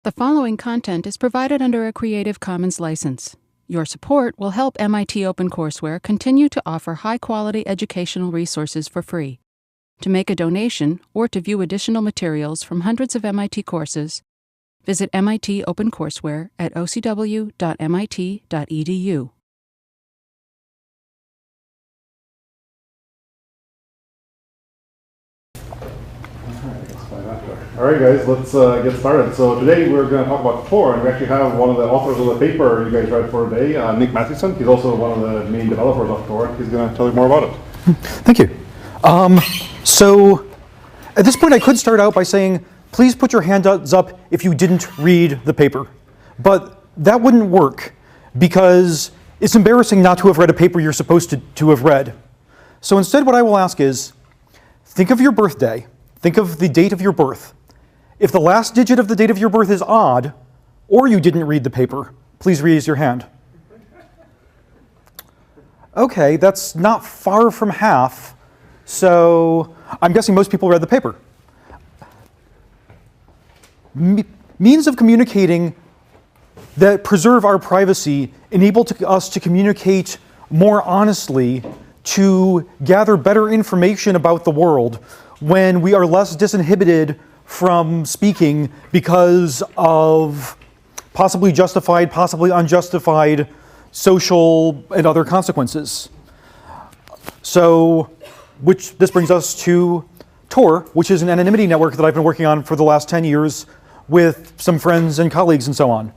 The following content is provided under a Creative Commons license. Your support will help MIT OpenCourseware continue to offer high-quality educational resources for free. To make a donation or to view additional materials from hundreds of MIT courses, visit MIT OpenCourseware at ocw.mit.edu. All right, guys, let's get started. So today we're going to talk about Tor, and we actually have one of the authors of the paper you guys read for today, Nick Mathewson. He's also one of the main developers of Tor. He's going to tell you more about it. Thank you. So at this point, I could start out by saying, please put your hands up if you didn't read the paper. But that wouldn't work, because it's embarrassing not to have read a paper you're supposed to have read. So instead, what I will ask is, think of your birthday. Think of the date of your birth. If the last digit of the date of your birth is odd, or you didn't read the paper, please raise your hand. Okay, that's not far from half, so I'm guessing most people read the paper. Means of communicating that preserve our privacy enable us to communicate more honestly, to gather better information about the world when we are less disinhibited from speaking because of possibly justified, possibly unjustified social and other consequences. So, this brings us to Tor, which is an anonymity network that I've been working on for the last 10 years with some friends and colleagues and so on.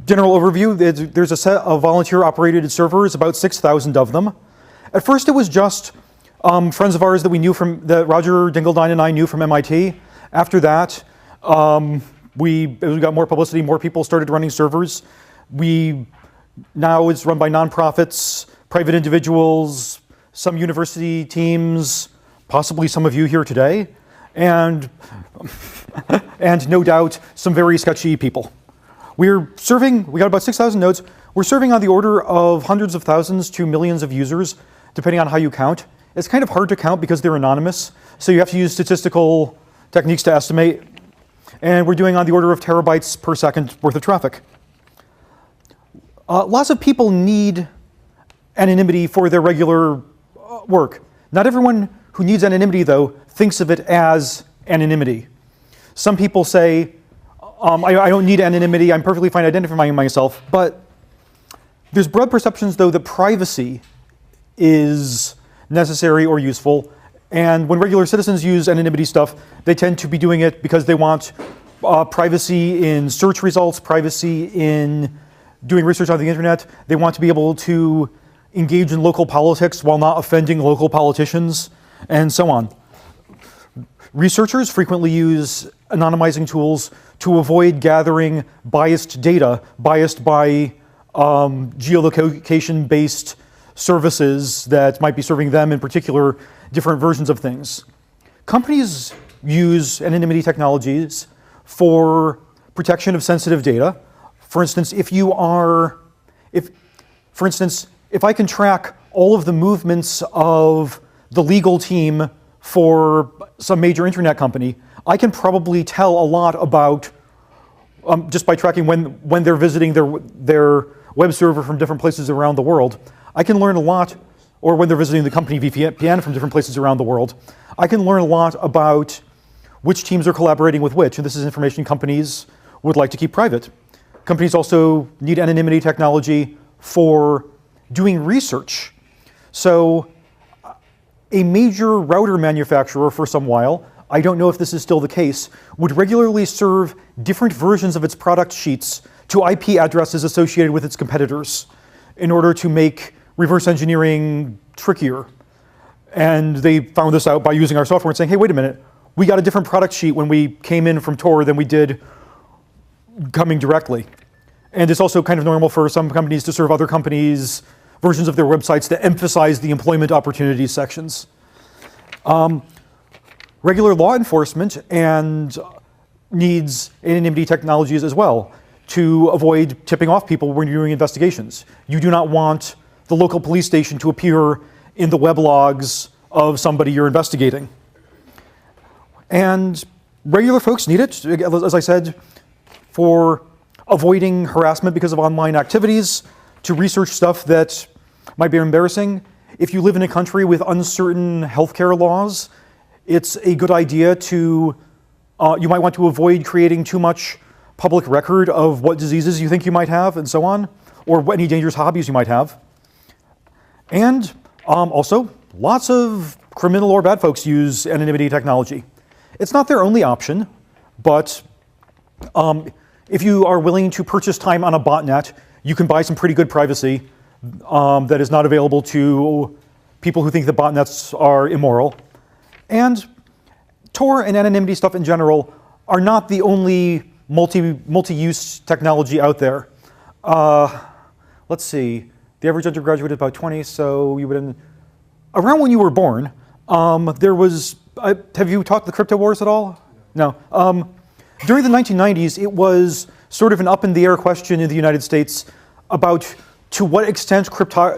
General overview, there's a set of volunteer-operated servers, about 6,000 of them. At first it was just friends of ours that we knew that Roger Dingledine and I knew from MIT. After that, as we got more publicity, more people started running servers. Now it's run by nonprofits, private individuals, some university teams, possibly some of you here today, and no doubt some very sketchy people. We got about 6,000 nodes. We're serving on the order of hundreds of thousands to millions of users, depending on how you count. It's kind of hard to count because they're anonymous, so you have to use statistical techniques to estimate. And we're doing on the order of terabytes per second worth of traffic. Lots of people need anonymity for their regular work. Not everyone who needs anonymity, though, thinks of it as anonymity. Some people say, I don't need anonymity, I'm perfectly fine identifying myself, but there's broad perceptions, though, that privacy is necessary or useful, and when regular citizens use anonymity stuff, they tend to be doing it because they want privacy in search results, privacy in doing research on the internet. They want to be able to engage in local politics while not offending local politicians, and so on. Researchers frequently use anonymizing tools to avoid gathering biased data, biased by geolocation-based services that might be serving them in particular different versions of things. Companies use anonymity technologies for protection of sensitive data. For instance, if I can track all of the movements of the legal team for some major internet company, I can probably tell a lot about, just by tracking when they're visiting their web server from different places around the world. I can learn a lot, or when they're visiting the company VPN from different places around the world. I can learn a lot about which teams are collaborating with which, and this is information companies would like to keep private. Companies also need anonymity technology for doing research. So a major router manufacturer for some while, I don't know if this is still the case, would regularly serve different versions of its product sheets to IP addresses associated with its competitors in order to make reverse engineering trickier. And they found this out by using our software and saying, hey, wait a minute, we got a different product sheet when we came in from Tor than we did coming directly. And it's also kind of normal for some companies to serve other companies' versions of their websites that emphasize the employment opportunities sections. Regular law enforcement needs anonymity technologies as well to avoid tipping off people when you're doing investigations. You do not want the local police station to appear in the web logs of somebody you're investigating. And regular folks need it, as I said, for avoiding harassment because of online activities, to research stuff that might be embarrassing. If you live in a country with uncertain healthcare laws, it's a good idea to, you might want to avoid creating too much public record of what diseases you think you might have and so on, or any dangerous hobbies you might have. And also, lots of criminal or bad folks use anonymity technology. It's not their only option, but if you are willing to purchase time on a botnet, you can buy some pretty good privacy that is not available to people who think that botnets are immoral. And Tor and anonymity stuff in general are not the only multi-use technology out there. Let's see, the average undergraduate is about 20, so you would, around when you were born, there was, have you talked the crypto wars at all? No. During the 1990s, it was sort of an up-in-the-air question in the United States about to what extent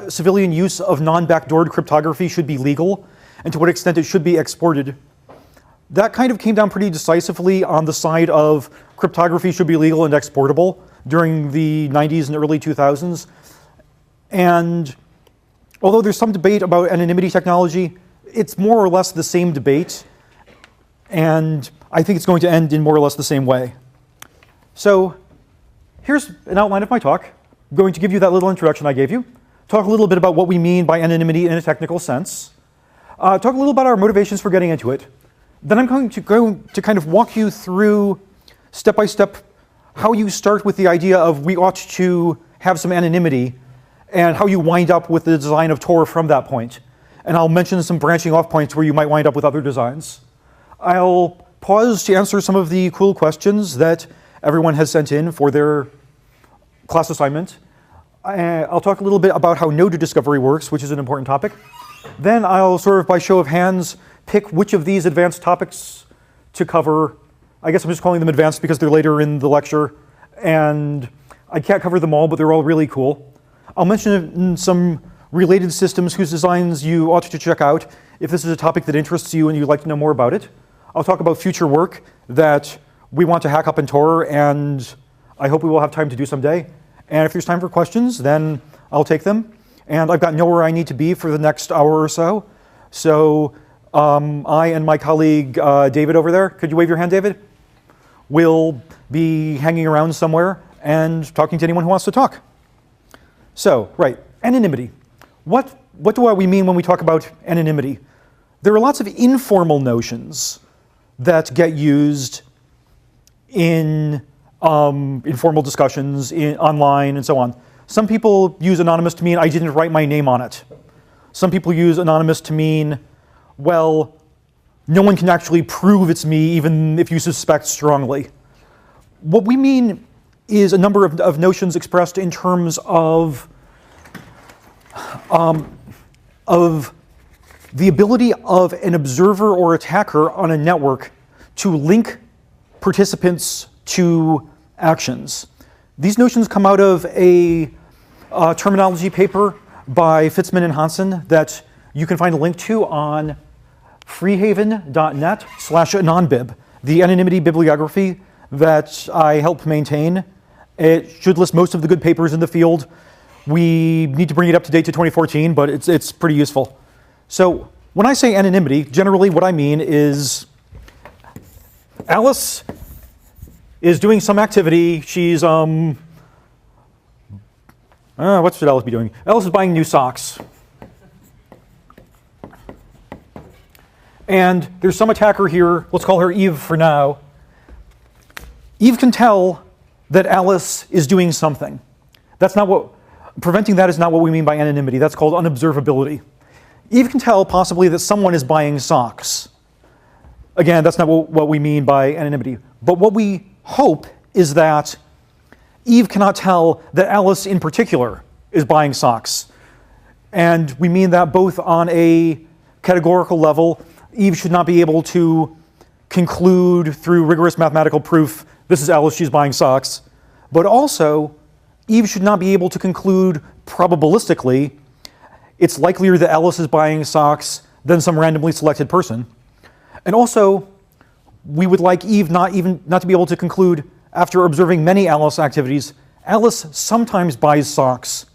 civilian use of non-backdoored cryptography should be legal, and to what extent it should be exported. That kind of came down pretty decisively on the side of cryptography should be legal and exportable during the 90s and early 2000s. And although there's some debate about anonymity technology, it's more or less the same debate, and I think it's going to end in more or less the same way. So here's an outline of my talk. I'm going to give you that little introduction I gave you, talk a little bit about what we mean by anonymity in a technical sense, talk a little about our motivations for getting into it. Then I'm going to kind of walk you through step by step how you start with the idea of we ought to have some anonymity, and how you wind up with the design of Tor from that point. And I'll mention some branching off points where you might wind up with other designs. I'll pause to answer some of the cool questions that everyone has sent in for their class assignment. I'll talk a little bit about how node discovery works, which is an important topic. Then I'll sort of, by show of hands, pick which of these advanced topics to cover. I guess I'm just calling them advanced because they're later in the lecture, and I can't cover them all, but they're all really cool. I'll mention some related systems whose designs you ought to check out if this is a topic that interests you and you'd like to know more about it. I'll talk about future work that we want to hack up in Tor, and I hope we will have time to do someday. And if there's time for questions, then I'll take them. And I've got nowhere I need to be for the next hour or so. So I and my colleague David over there, could you wave your hand, David? Will be hanging around somewhere and talking to anyone who wants to talk. So, right, anonymity. What do we mean when we talk about anonymity? There are lots of informal notions that get used in informal discussions online and so on. Some people use anonymous to mean I didn't write my name on it. Some people use anonymous to mean, well, no one can actually prove it's me even if you suspect strongly. What we mean is a number of notions expressed in terms of the ability of an observer or attacker on a network to link participants to actions. These notions come out of a terminology paper by Fitzman and Hansen that you can find a link to on freehaven.net/anonbib, the anonymity bibliography that I help maintain. It should list most of the good papers in the field. We need to bring it up to date to 2014, but it's pretty useful. So when I say anonymity, generally what I mean is Alice is doing some activity. She's, what should Alice be doing? Alice is buying new socks. And there's some attacker here, let's call her Eve for now. Eve can tell that Alice is doing something. That's not what, preventing that is not what we mean by anonymity. That's called unobservability. Eve can tell possibly that someone is buying socks. Again, that's not what we mean by anonymity. But what we hope is that Eve cannot tell that Alice in particular is buying socks. And we mean that both on a categorical level. Eve should not be able to conclude through rigorous mathematical proof, this is Alice, she's buying socks. But also, Eve should not be able to conclude probabilistically, it's likelier that Alice is buying socks than some randomly selected person. And also, we would like Eve not to be able to conclude, after observing many Alice activities, Alice sometimes buys socks,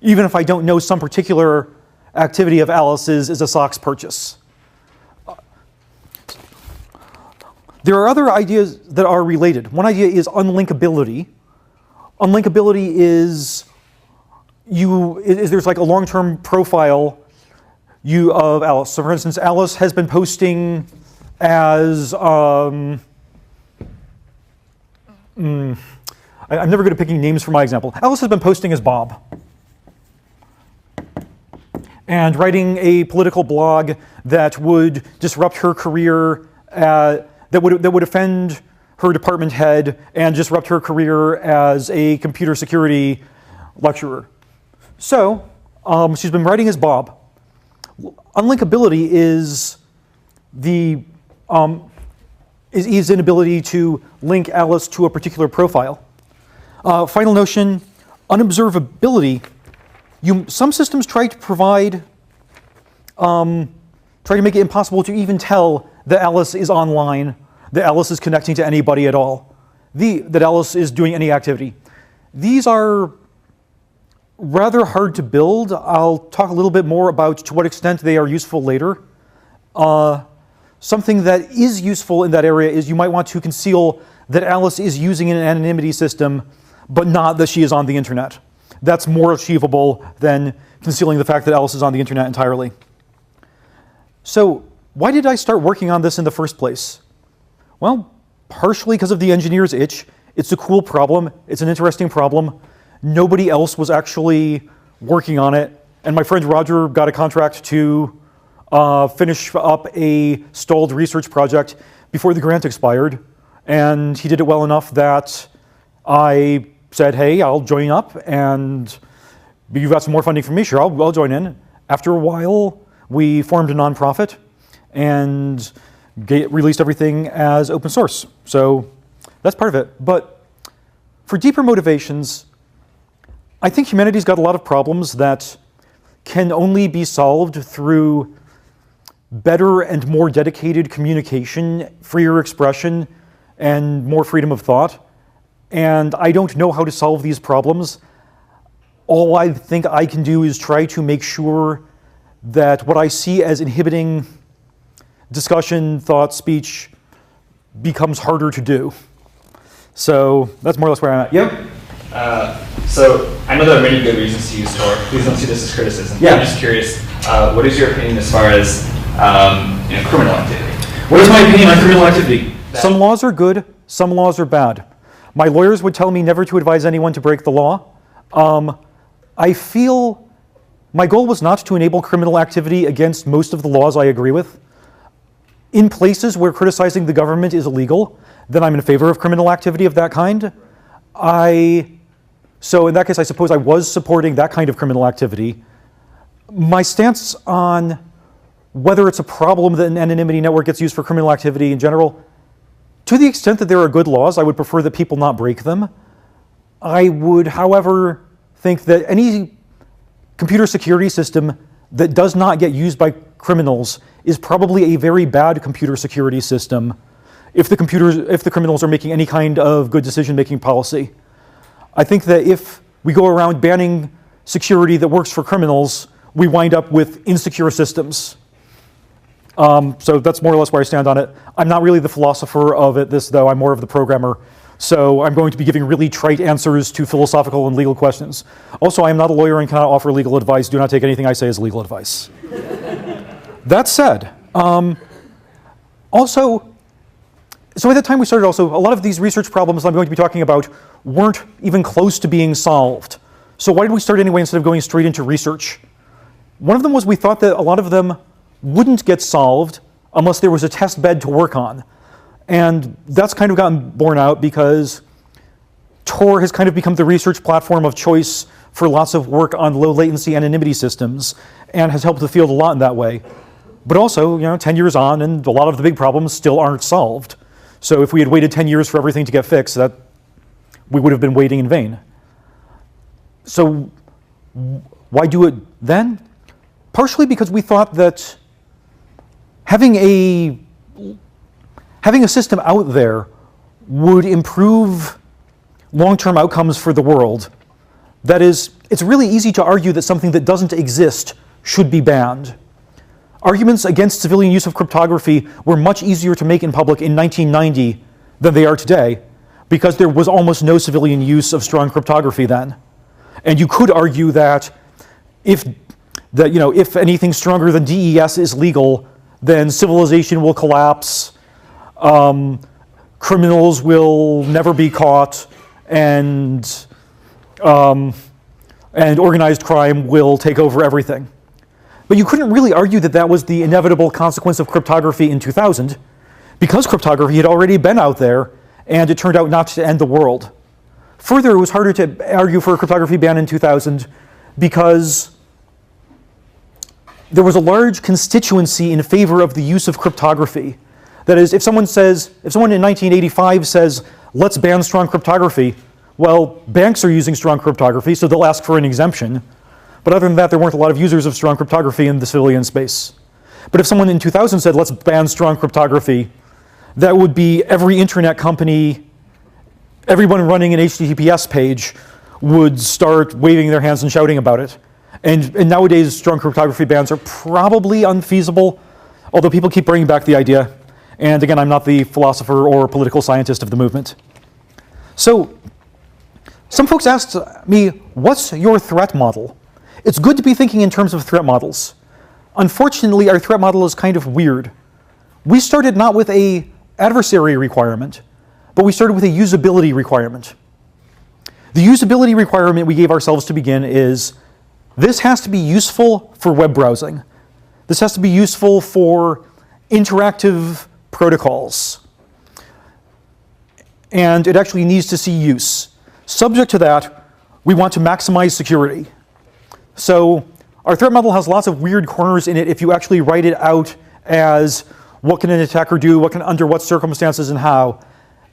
even if I don't know some particular activity of Alice's is a socks purchase. There are other ideas that are related. One idea is unlinkability. Unlinkability is there's like a long-term profile of Alice. So for instance, Alice has been posting as, I'm never good at picking names for my example. Alice has been posting as Bob and writing a political blog that would disrupt her career, that would offend her department head and disrupt her career as a computer security lecturer. So she's been writing as Bob. Unlinkability is Eve's inability to link Alice to a particular profile. Final notion, unobservability. Some systems try to provide, try to make it impossible to even tell that Alice is online, that Alice is connecting to anybody at all, that Alice is doing any activity. These are rather hard to build. I'll talk a little bit more about to what extent they are useful later. Something that is useful in that area is you might want to conceal that Alice is using an anonymity system, but not that she is on the internet. That's more achievable than concealing the fact that Alice is on the internet entirely. So why did I start working on this in the first place? Well, partially because of the engineer's itch. It's a cool problem. It's an interesting problem. Nobody else was actually working on it. And my friend Roger got a contract to finish up a stalled research project before the grant expired. And he did it well enough that I said, hey, I'll join up, and you've got some more funding for me, sure, I'll join in. After a while, we formed a nonprofit and released everything as open source. So that's part of it. But for deeper motivations, I think humanity's got a lot of problems that can only be solved through better and more dedicated communication, freer expression, and more freedom of thought. And I don't know how to solve these problems. All I think I can do is try to make sure that what I see as inhibiting discussion, thought, speech becomes harder to do. So that's more or less where I'm at. Yep. So I know there are many good reasons to use Tor. Please don't see this as criticism. Yeah. I'm just curious, what is your opinion as far as criminal activity? What is my opinion on criminal activity? Some laws are good, some laws are bad. My lawyers would tell me never to advise anyone to break the law. I feel my goal was not to enable criminal activity against most of the laws I agree with. In places where criticizing the government is illegal, then I'm in favor of criminal activity of that kind. So in that case, I suppose I was supporting that kind of criminal activity. My stance on whether it's a problem that an anonymity network gets used for criminal activity in general, to the extent that there are good laws, I would prefer that people not break them. I would, however, think that any computer security system that does not get used by criminals is probably a very bad computer security system if the criminals are making any kind of good decision-making policy. I think that if we go around banning security that works for criminals, we wind up with insecure systems. So that's more or less where I stand on it. I'm not really the philosopher of it, though. I'm more of the programmer. So I'm going to be giving really trite answers to philosophical and legal questions. Also, I am not a lawyer and cannot offer legal advice. Do not take anything I say as legal advice. That said, so at the time we started also, a lot of these research problems I'm going to be talking about weren't even close to being solved. So why did we start anyway instead of going straight into research? One of them was we thought that a lot of them wouldn't get solved unless there was a test bed to work on. And that's kind of gotten borne out because Tor has kind of become the research platform of choice for lots of work on low latency anonymity systems and has helped the field a lot in that way. But also, 10 years on and a lot of the big problems still aren't solved. So if we had waited 10 years for everything to get fixed, we would have been waiting in vain. So why do it then? Partially because we thought that having having a system out there would improve long-term outcomes for the world. That is, it's really easy to argue that something that doesn't exist should be banned. Arguments against civilian use of cryptography were much easier to make in public in 1990 than they are today, because there was almost no civilian use of strong cryptography then. And you could argue that if anything stronger than DES is legal, then civilization will collapse, criminals will never be caught, and organized crime will take over everything. But you couldn't really argue that that was the inevitable consequence of cryptography in 2000, because cryptography had already been out there, and it turned out not to end the world. Further, it was harder to argue for a cryptography ban in 2000 because there was a large constituency in favor of the use of cryptography. That is, if someone in 1985 says, let's ban strong cryptography, well, banks are using strong cryptography, so they'll ask for an exemption. But other than that, there weren't a lot of users of strong cryptography in the civilian space. But if someone in 2000 said, let's ban strong cryptography, that would be every internet company, everyone running an HTTPS page would start waving their hands and shouting about it. And nowadays, strong cryptography bans are probably unfeasible, although people keep bringing back the idea. And again, I'm not the philosopher or political scientist of the movement. So, some folks asked me, what's your threat model? It's good to be thinking in terms of threat models. Unfortunately, our threat model is kind of weird. We started not with an adversary requirement, but we started with a usability requirement. The usability requirement we gave ourselves to begin is, this has to be useful for web browsing. This has to be useful for interactive protocols. And it actually needs to see use. Subject to that, we want to maximize security. So our threat model has lots of weird corners in it if you actually write it out as what can an attacker do, under what circumstances and how.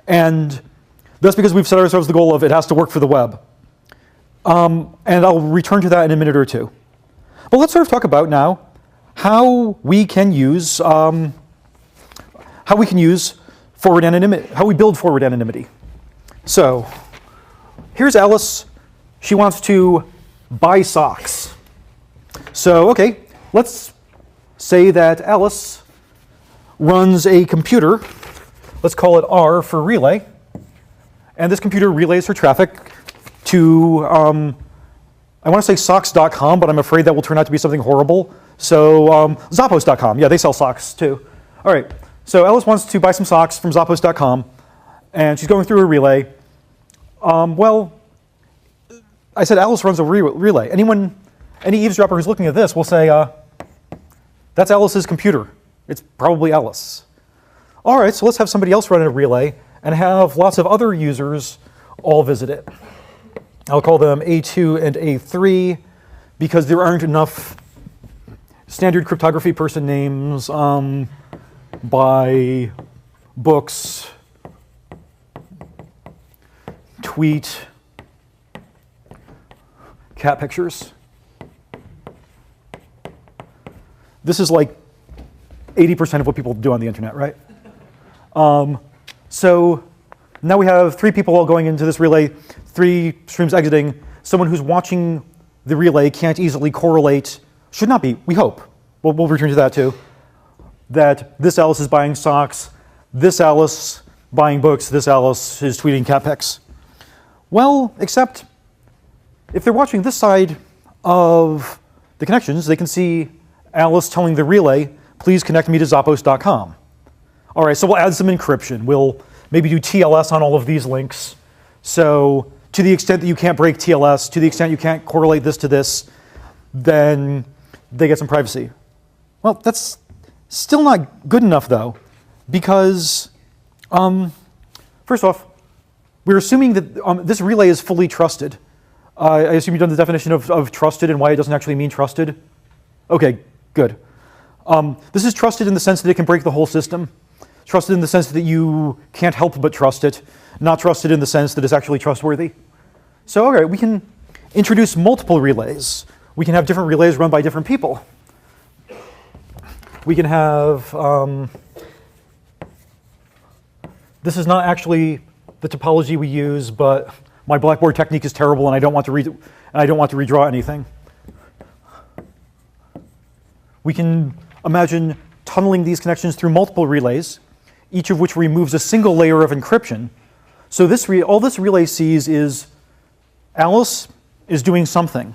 And that's because we've set ourselves the goal of it has to work for the web. And I'll return to that in a minute or two. But let's sort of talk about now how we can use forward anonymity, how we build forward anonymity. So here's Alice. She wants to buy socks. So, okay, let's say that Alice runs a computer. Let's call it R for relay. And this computer relays her traffic to, I want to say socks.com, but I'm afraid that will turn out to be something horrible. So Zappos.com, yeah, they sell socks too. All right, so Alice wants to buy some socks from Zappos.com, and she's going through a relay. Well, I said Alice runs a relay. Any eavesdropper who's looking at this will say, that's Alice's computer. It's probably Alice. All right, so let's have somebody else run a relay and have lots of other users all visit it. I'll call them A2 and A3 because there aren't enough standard cryptography person names by books, tweet, cat pictures. This is like 80% of what people do on the internet, right? So now we have 3 people all going into this relay, 3 streams exiting. Someone who's watching the relay can't easily correlate, should not be, we hope. We'll return to that too. That this Alice is buying socks, this Alice buying books, this Alice is tweeting cat pics. Well, except if they're watching this side of the connections, they can see Alice telling the relay, please connect me to Zappos.com. All right, so we'll add some encryption. We'll maybe do TLS on all of these links. So to the extent that you can't break TLS, to the extent you can't correlate this to this, then they get some privacy. Well, that's still not good enough though, because first off, we're assuming that this relay is fully trusted. I assume you've done the definition of trusted and why it doesn't actually mean trusted. Okay, good. This is trusted in the sense that it can break the whole system. Trusted in the sense that you can't help but trust it. Not trusted in the sense that it's actually trustworthy. So, all right, we can introduce multiple relays. We can have different relays run by different people. We can have, This is not actually the topology we use, but my Blackboard technique is terrible, and I don't want to redraw anything. We can imagine tunneling these connections through multiple relays, each of which removes a single layer of encryption. So all this relay sees is Alice is doing something.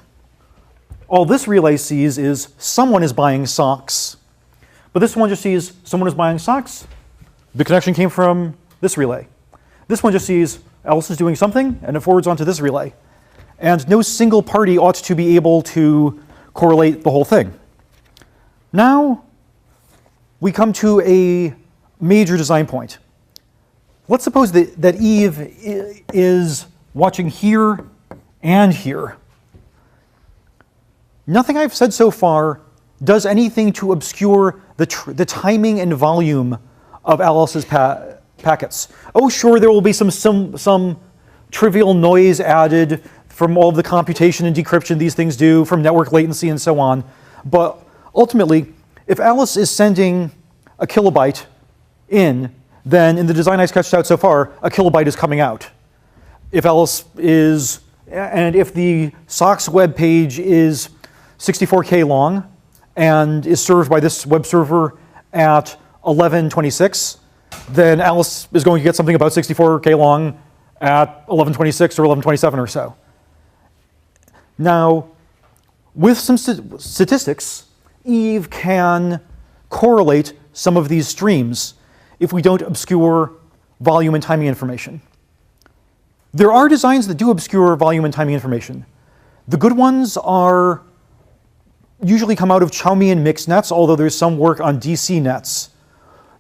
All this relay sees is someone is buying socks. But this one just sees someone is buying socks. The connection came from this relay. This one just sees Alice is doing something, and it forwards onto this relay. And no single party ought to be able to correlate the whole thing. Now, we come to a major design point. Let's suppose that Eve is watching here and here. Nothing I've said so far does anything to obscure the timing and volume of Alice's packets. Oh, sure, there will be some trivial noise added from all of the computation and decryption these things do, from network latency and so on. But ultimately, if Alice is sending a kilobyte in, then in the design I sketched out so far, a kilobyte is coming out. If Alice is, and if the SOCKS web page is 64K long and is served by this web server at 1126, then Alice is going to get something about 64K long at 1126 or 1127 or so. Now, with some statistics, Eve can correlate some of these streams if we don't obscure volume and timing information. There are designs that do obscure volume and timing information. The good ones are usually come out of Chaumian mixed nets, although there's some work on DC nets.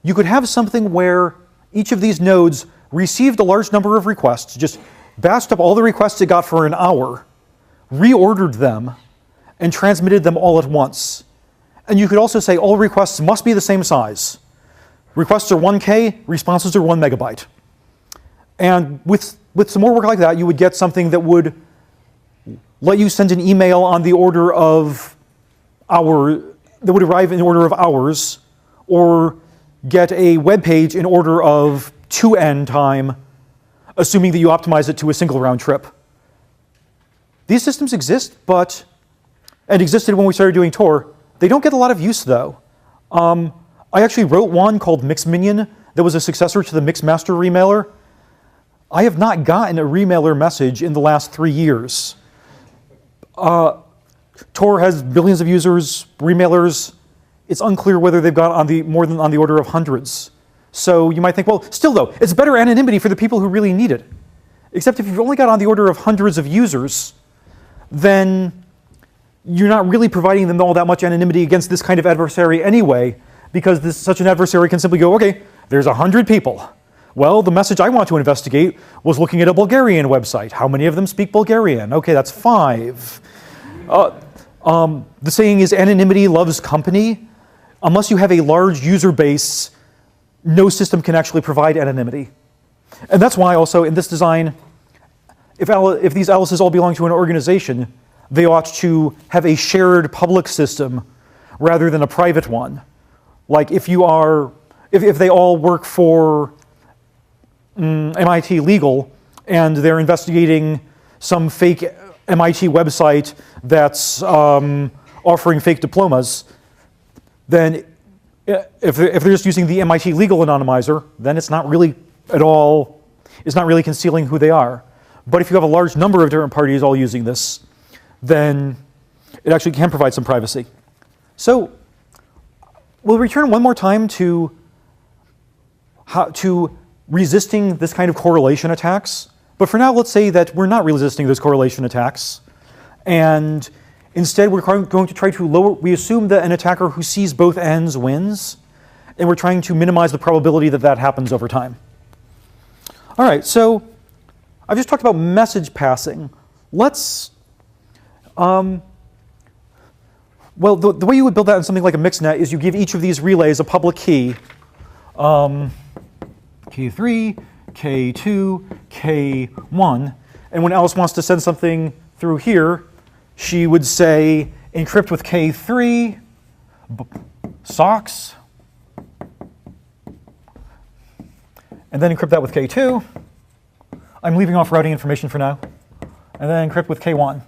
You could have something where each of these nodes received a large number of requests, just batched up all the requests it got for an hour, reordered them, and transmitted them all at once. And you could also say all requests must be the same size. Requests are 1K, responses are 1 megabyte. And with some more work like that, you would get something that would let you send an email on the order of that would arrive in order of hours, or get a web page in order of 2n time, assuming that you optimize it to a single round trip. These systems exist, and existed when we started doing Tor. They don't get a lot of use, though. I actually wrote one called MixMinion that was a successor to the Mixmaster remailer. I have not gotten a remailer message in the last 3 years. Tor has billions of users, remailers. It's unclear whether they've got more than on the order of hundreds. So you might think, well, still though, it's better anonymity for the people who really need it. Except if you've only got on the order of hundreds of users, then you're not really providing them all that much anonymity against this kind of adversary anyway, because such an adversary can simply go, okay, there's 100 people. Well, the message I want to investigate was looking at a Bulgarian website. How many of them speak Bulgarian? Okay, that's 5. The saying is anonymity loves company. Unless you have a large user base, no system can actually provide anonymity. And that's why also in this design, if these Alices all belong to an organization, they ought to have a shared public system rather than a private one. Like if they all work for MIT Legal and they're investigating some fake MIT website that's offering fake diplomas, then if they're just using the MIT Legal anonymizer, then it's not really concealing who they are. But if you have a large number of different parties all using this, then it actually can provide some privacy. So we'll return one more time to resisting this kind of correlation attacks. But for now, let's say that we're not resisting those correlation attacks. And instead, we're going to try to we assume that an attacker who sees both ends wins. And we're trying to minimize the probability that that happens over time. All right, so I've just talked about message passing. Let's, well, the way you would build that in something like a mixnet is you give each of these relays a public key. K3, K2, K1. And when Alice wants to send something through here, she would say encrypt with K3, socks, and then encrypt that with K2. I'm leaving off routing information for now, and then encrypt with K1.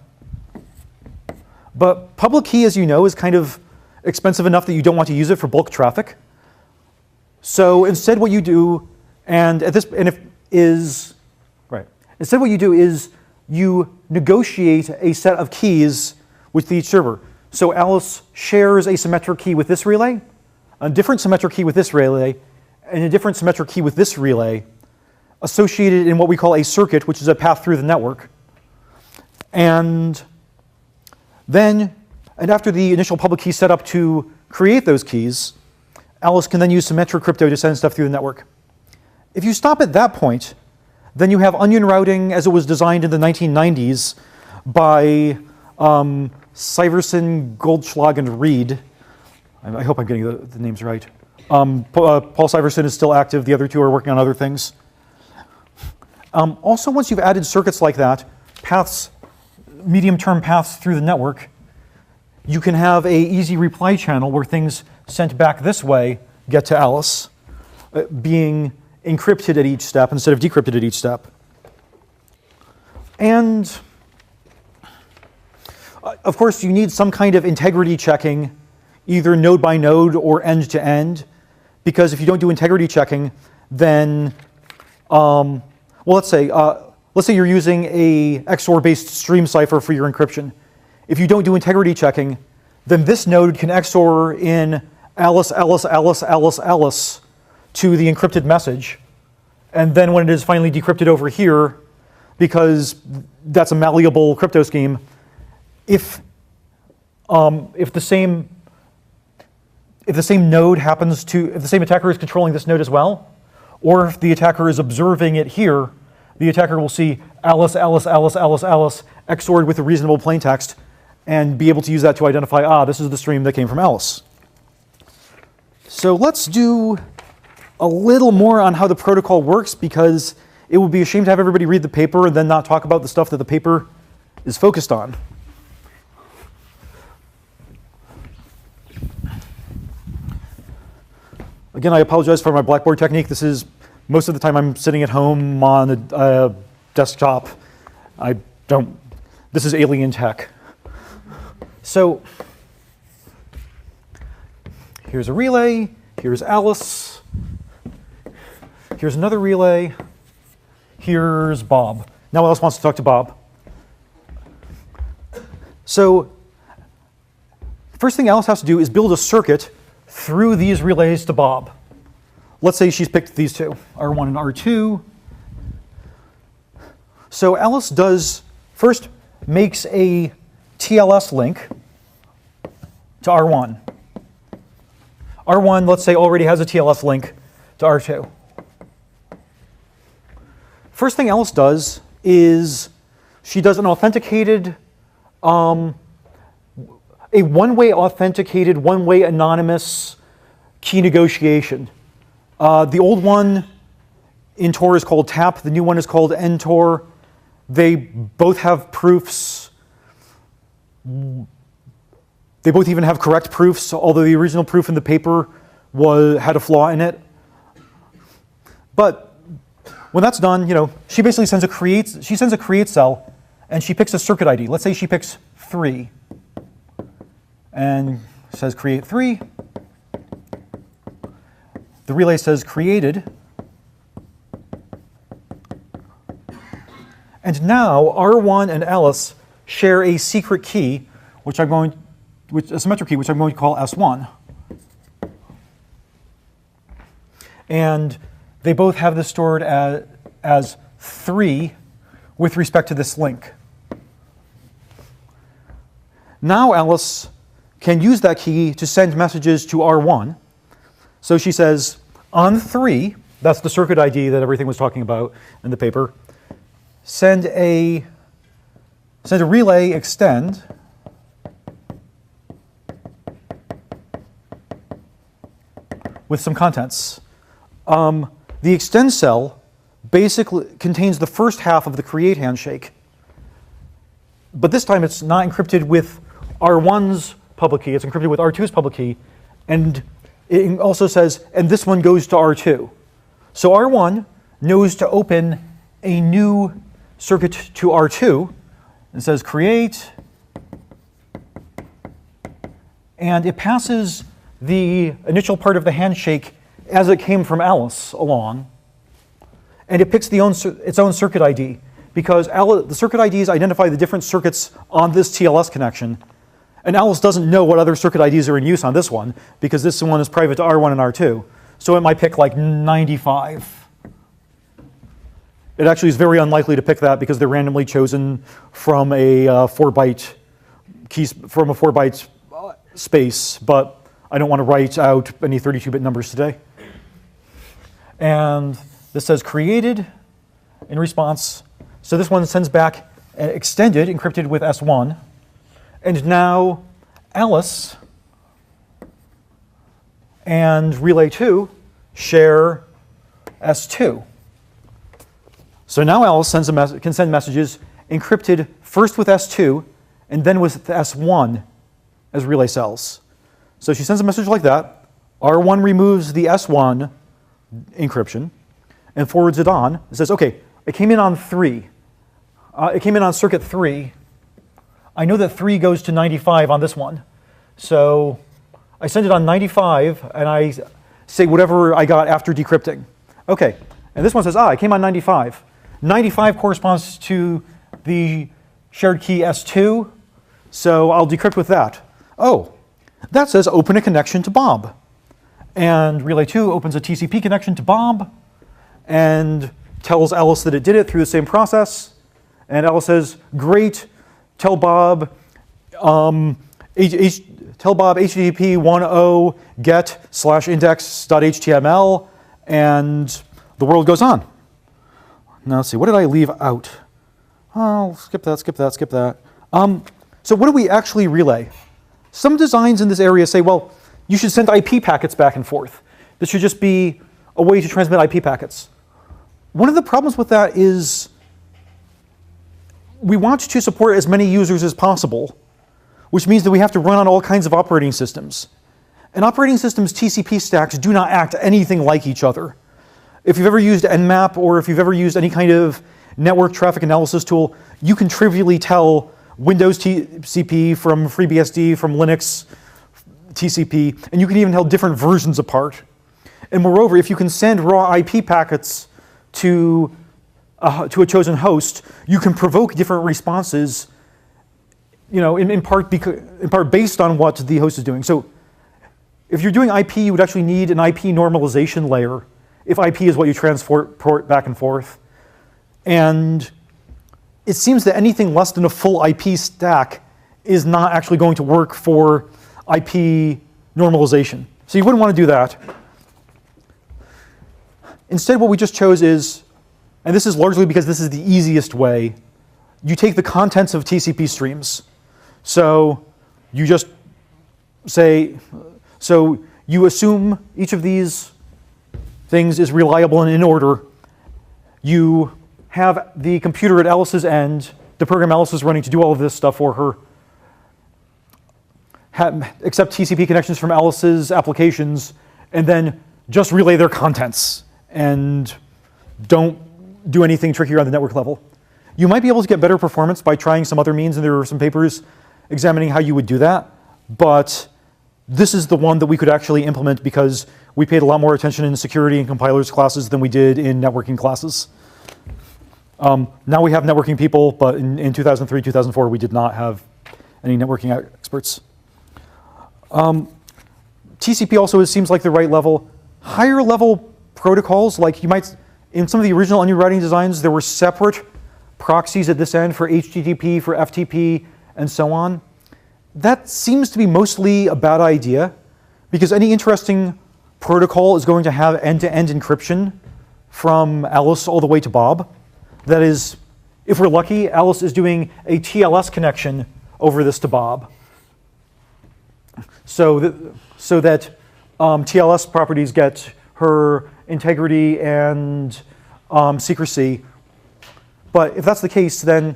But public key, as you know, is kind of expensive enough that you don't want to use it for bulk traffic. So instead, what you do, instead what you do is you negotiate a set of keys with each server. So Alice shares a symmetric key with this relay, a different symmetric key with this relay, and a different symmetric key with this relay, associated in what we call a circuit, which is a path through the network. And after the initial public key set up to create those keys, Alice can then use symmetric crypto to send stuff through the network. If you stop at that point, then you have onion routing as it was designed in the 1990s by Syverson, Goldschlag, and Reed. I hope I'm getting the names right. Paul Syverson is still active. The other two are working on other things. Also, once you've added circuits like that, medium-term paths through the network, you can have an easy reply channel where things sent back this way get to Alice, being encrypted at each step instead of decrypted at each step. And of course, you need some kind of integrity checking, either node by node or end to end, because if you don't do integrity checking, then, let's say you're using a XOR-based stream cipher for your encryption. If you don't do integrity checking, then this node can XOR in Alice, Alice, Alice, Alice, Alice to the encrypted message. And then when it is finally decrypted over here, because that's a malleable crypto scheme, if the same node happens to, if the same attacker is controlling this node as well, or if the attacker is observing it here, the attacker will see Alice, Alice, Alice, Alice, Alice, XORed with a reasonable plaintext, and be able to use that to identify, this is the stream that came from Alice. So let's do a little more on how the protocol works, because it would be a shame to have everybody read the paper and then not talk about the stuff that the paper is focused on. Again, I apologize for my Blackboard technique. This is most of the time I'm sitting at home on a desktop. This is alien tech. So here's a relay, here's Alice, here's another relay, here's Bob. Now Alice wants to talk to Bob. So first thing Alice has to do is build a circuit through these relays to Bob. Let's say she's picked these two, R1 and R2. So Alice first makes a TLS link to R1. R1, let's say, already has a TLS link to R2. First thing Alice does is she does an authenticated, a one-way authenticated, one-way anonymous key negotiation. The old one in Tor is called TAP. The new one is called NTOR. They both have proofs. They both even have correct proofs, although the original proof in the paper had a flaw in it. But when that's done, she basically sends a create cell, and she picks a circuit ID. Let's say she picks 3, and says create 3. The relay says created. And now R1 and Alice share a secret key, a symmetric key, which I'm going to call S1. And they both have this stored as 3 with respect to this link. Now Alice can use that key to send messages to R1. So she says, on 3, that's the circuit ID that everything was talking about in the paper, send a relay extend with some contents. The extend cell basically contains the first half of the create handshake. But this time it's not encrypted with R1's public key, it's encrypted with R2's public key. And it also says, and this one goes to R2. So R1 knows to open a new circuit to R2 and says create, and it passes the initial part of the handshake as it came from Alice along, and it picks its own circuit ID because the circuit IDs identify the different circuits on this TLS connection, and Alice doesn't know what other circuit IDs are in use on this one because this one is private to R1 and R2. So it might pick like 95. It actually is very unlikely to pick that because they're randomly chosen from a 4-byte space, but I don't want to write out any 32-bit numbers today. And this says created in response. So this one sends back an extended encrypted with S1. And now Alice and relay 2 share S2. So now Alice can send messages encrypted first with S2 and then with S1 as relay cells. So she sends a message like that. R1 removes the S1 encryption and forwards it on. It says, okay, it came in on 3. It came in on circuit 3. I know that 3 goes to 95 on this one. So I send it on 95 and I say whatever I got after decrypting. Okay, and this one says, it came on 95. 95 corresponds to the shared key S2, so I'll decrypt with that. Oh, that says open a connection to Bob. And relay 2 opens a TCP connection to Bob and tells Alice that it did it through the same process. And Alice says, great, tell Bob HTTP 1.0 get/index.html, and the world goes on. Now let's see, what did I leave out? Oh, skip that. So what do we actually relay? Some designs in this area say, well, you should send IP packets back and forth. This should just be a way to transmit IP packets. One of the problems with that is we want to support as many users as possible, which means that we have to run on all kinds of operating systems. And operating systems' TCP stacks do not act anything like each other. If you've ever used Nmap or if you've ever used any kind of network traffic analysis tool, you can trivially tell Windows TCP from FreeBSD, from Linux TCP, and you can even tell different versions apart. And moreover, if you can send raw IP packets to a chosen host, you can provoke different responses, in part based on what the host is doing. So if you're doing IP, you would actually need an IP normalization layer if IP is what you transport back and forth. And it seems that anything less than a full IP stack is not actually going to work for IP normalization. So you wouldn't want to do that. Instead, what we just chose is, and this is largely because this is the easiest way, you take the contents of TCP streams. So you just say, so you assume each of these things is reliable and in order. You have the computer at Alice's end, the program Alice is running to do all of this stuff for her, accept TCP connections from Alice's applications, and then just relay their contents and don't do anything trickier on the network level. You might be able to get better performance by trying some other means, and there are some papers examining how you would do that, but this is the one that we could actually implement because we paid a lot more attention in security and compilers classes than we did in networking classes. Now we have networking people, but in 2003, 2004, we did not have any networking experts. TCP also seems like the right level. Higher level protocols, like you might, in some of the original onion routing designs, there were separate proxies at this end for HTTP, for FTP, and so on. That seems to be mostly a bad idea because any interesting protocol is going to have end-to-end encryption from Alice all the way to Bob. That is, if we're lucky, Alice is doing a TLS connection over this to Bob. So that TLS properties get her integrity and secrecy. But if that's the case, then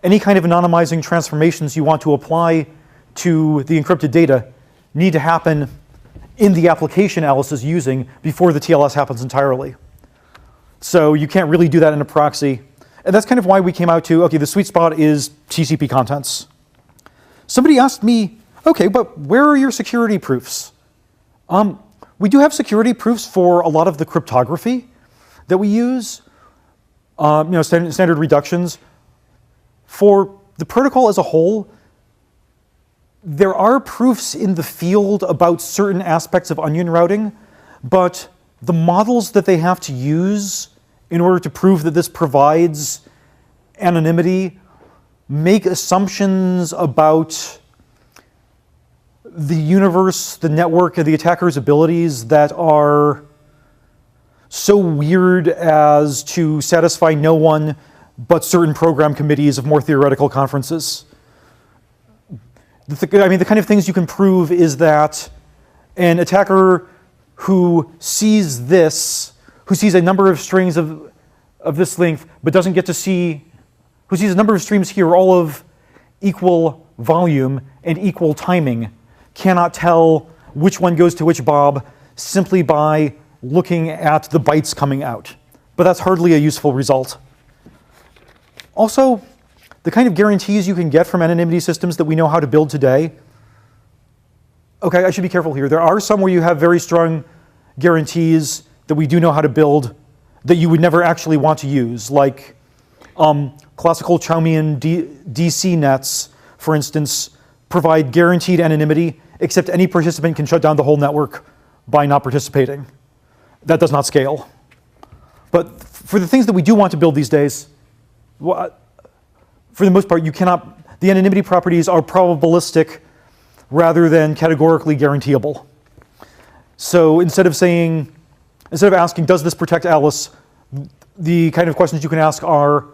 any kind of anonymizing transformations you want to apply to the encrypted data need to happen in the application Alice is using before the TLS happens entirely. So you can't really do that in a proxy. And that's kind of why we came out to, okay, the sweet spot is TCP contents. Somebody asked me, okay, but where are your security proofs? We do have security proofs for a lot of the cryptography that we use, standard reductions. For the protocol as a whole, there are proofs in the field about certain aspects of onion routing, but the models that they have to use in order to prove that this provides anonymity make assumptions about the universe, the network, and the attacker's abilities that are so weird as to satisfy no one but certain program committees of more theoretical conferences. The kind of things you can prove is that an attacker who sees a number of strings of this length, but doesn't get to see, who sees a number of streams here, all of equal volume and equal timing, cannot tell which one goes to which Bob simply by looking at the bytes coming out. But that's hardly a useful result. Also, the kind of guarantees you can get from anonymity systems that we know how to build today. Okay, I should be careful here. There are some where you have very strong guarantees that we do know how to build that you would never actually want to use, like classical Chaumian DC nets, for instance, provide guaranteed anonymity, except any participant can shut down the whole network by not participating. That does not scale. But for the things that we do want to build these days, for the most part, the anonymity properties are probabilistic rather than categorically guaranteeable. So instead of asking, does this protect Alice, the kind of questions you can ask are,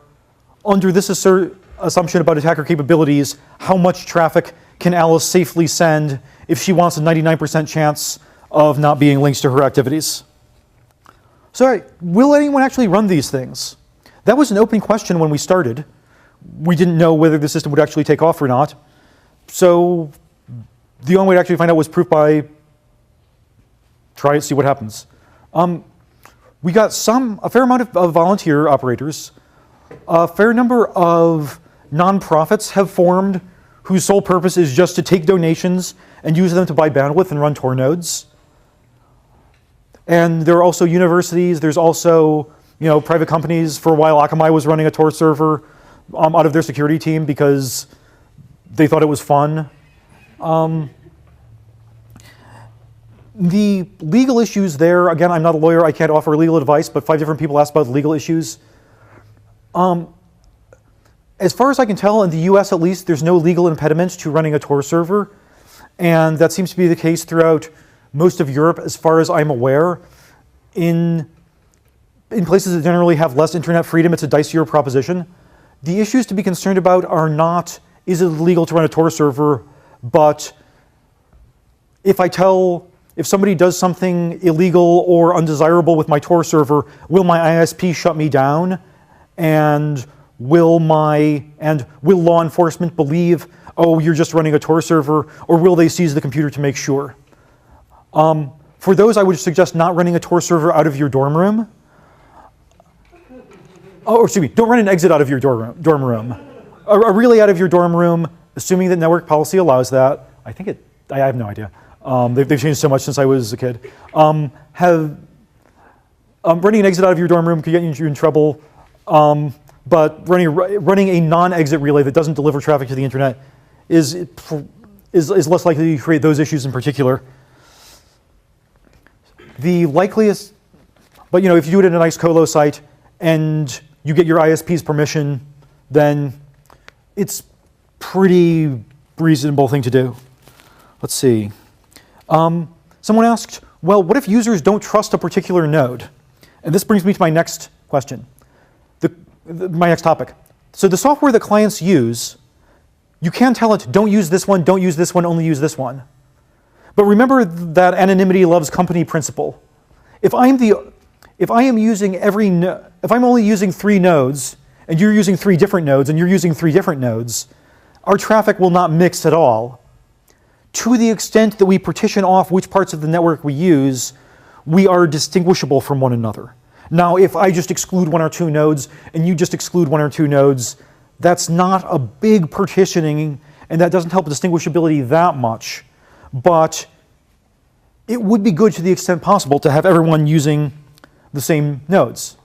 under this assumption about attacker capabilities, how much traffic can Alice safely send if she wants a 99% chance of not being linked to her activities? So will anyone actually run these things? That was an open question when we started. We didn't know whether the system would actually take off or not. So the only way to actually find out was proof by try it, see what happens. We got a fair amount of volunteer operators. A fair number of nonprofits have formed whose sole purpose is just to take donations and use them to buy bandwidth and run Tor nodes. And there are also universities. There's also private companies. For a while, Akamai was running a Tor server out of their security team because they thought it was fun. The legal issues there, again, I'm not a lawyer, I can't offer legal advice, but 5 different people asked about the legal issues. As far as I can tell, in the US at least, there's no legal impediment to running a Tor server, and that seems to be the case throughout most of Europe, as far as I'm aware. In places that generally have less internet freedom, it's a dicier proposition. The issues to be concerned about are not, is it illegal to run a Tor server, but if somebody does something illegal or undesirable with my Tor server, will my ISP shut me down? And will law enforcement believe, oh, you're just running a Tor server, or will they seize the computer to make sure? For those, I would suggest not running a Tor server out of your dorm room. Oh, excuse me, don't run an exit out of your dorm room. A relay out of your dorm room, assuming that network policy allows that. I have no idea. They've changed so much since I was a kid. Running an exit out of your dorm room could get you in trouble, but running a non-exit relay that doesn't deliver traffic to the internet is less likely to create those issues in particular. The likeliest, but if you do it in a nice colo site and you get your ISP's permission, then it's pretty reasonable thing to do. Let's see. Someone asked, well, what if users don't trust a particular node? And this brings me to my next question, my next topic. So the software that clients use, you can tell it, don't use this one, don't use this one, only use this one. But remember that anonymity loves company principle. If I'm only using 3 nodes, and you're using 3 different nodes, and you're using 3 different nodes, our traffic will not mix at all. To the extent that we partition off which parts of the network we use, we are distinguishable from one another. Now, if I just exclude one or two nodes and you just exclude one or two nodes, that's not a big partitioning, and that doesn't help distinguishability that much. But it would be good to the extent possible to have everyone using the same nodes.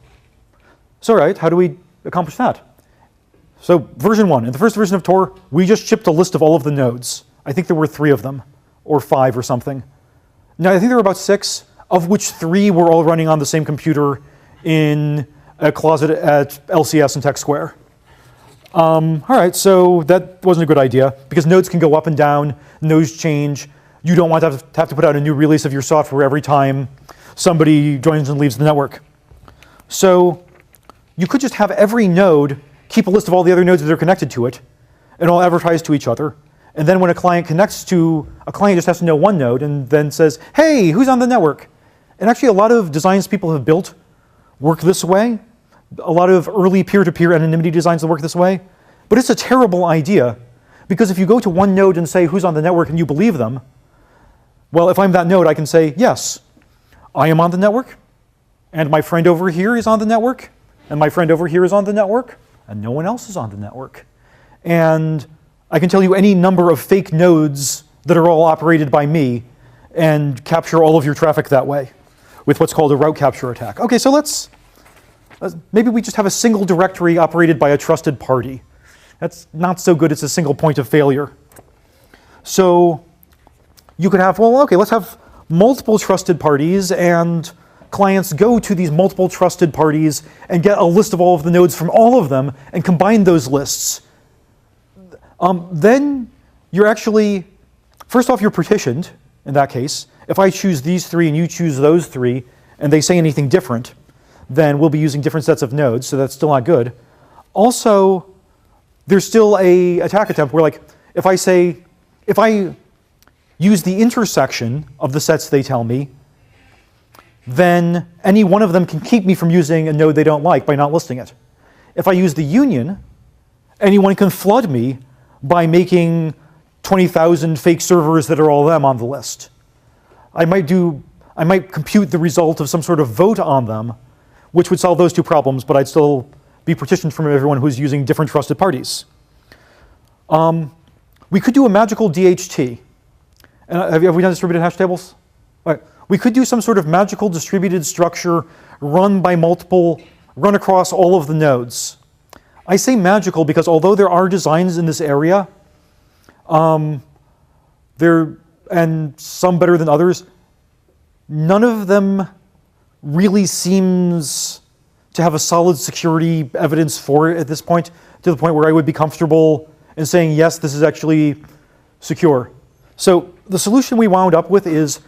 So, right, how do we accomplish that? So, version 1. In the first version of Tor, we just shipped a list of all of the nodes. I think there were 3 of them, or 5 or something. Now, I think there were about 6, of which 3 were all running on the same computer in a closet at LCS and TechSquare. All right, so that wasn't a good idea, because nodes can go up and down, nodes change. You don't want to have to put out a new release of your software every time somebody joins and leaves the network. So you could just have every node keep a list of all the other nodes that are connected to it, and all advertise to each other. And then when a client connects to, a client just has to know one node and then says, hey, who's on the network? And actually a lot of designs people have built work this way. A lot of early peer-to-peer anonymity designs that work this way. But it's a terrible idea, because if you go to one node and say who's on the network and you believe them, well, if I'm that node, I can say, yes, I am on the network, and my friend over here is on the network, and my friend over here is on the network, and no one else is on the network. And I can tell you any number of fake nodes that are all operated by me and capture all of your traffic that way with what's called a route capture attack. Okay, so maybe we just have a single directory operated by a trusted party. That's not so good. It's a single point of failure. So you could have, well, okay, let's have multiple trusted parties, and clients go to these multiple trusted parties and get a list of all of the nodes from all of them and combine those lists. Then you're actually, first off, you're partitioned in that case. If I choose these 3 and you choose those 3, and they say anything different, then we'll be using different sets of nodes, so that's still not good. Also, there's still a attack attempt where, like, if I use the intersection of the sets they tell me, then any one of them can keep me from using a node they don't like by not listing it. If I use the union, anyone can flood me by making 20,000 fake servers that are all them on the list. I might compute the result of some sort of vote on them, which would solve those 2 problems, but I'd still be partitioned from everyone who's using different trusted parties. We could do a magical DHT. And have we done distributed hash tables? All right. We could do some sort of magical distributed structure run across all of the nodes. I say magical because although there are designs in this area, and some better than others, none of them really seems to have a solid security evidence for it at this point, to the point where I would be comfortable in saying, yes, this is actually secure. So the solution we wound up with is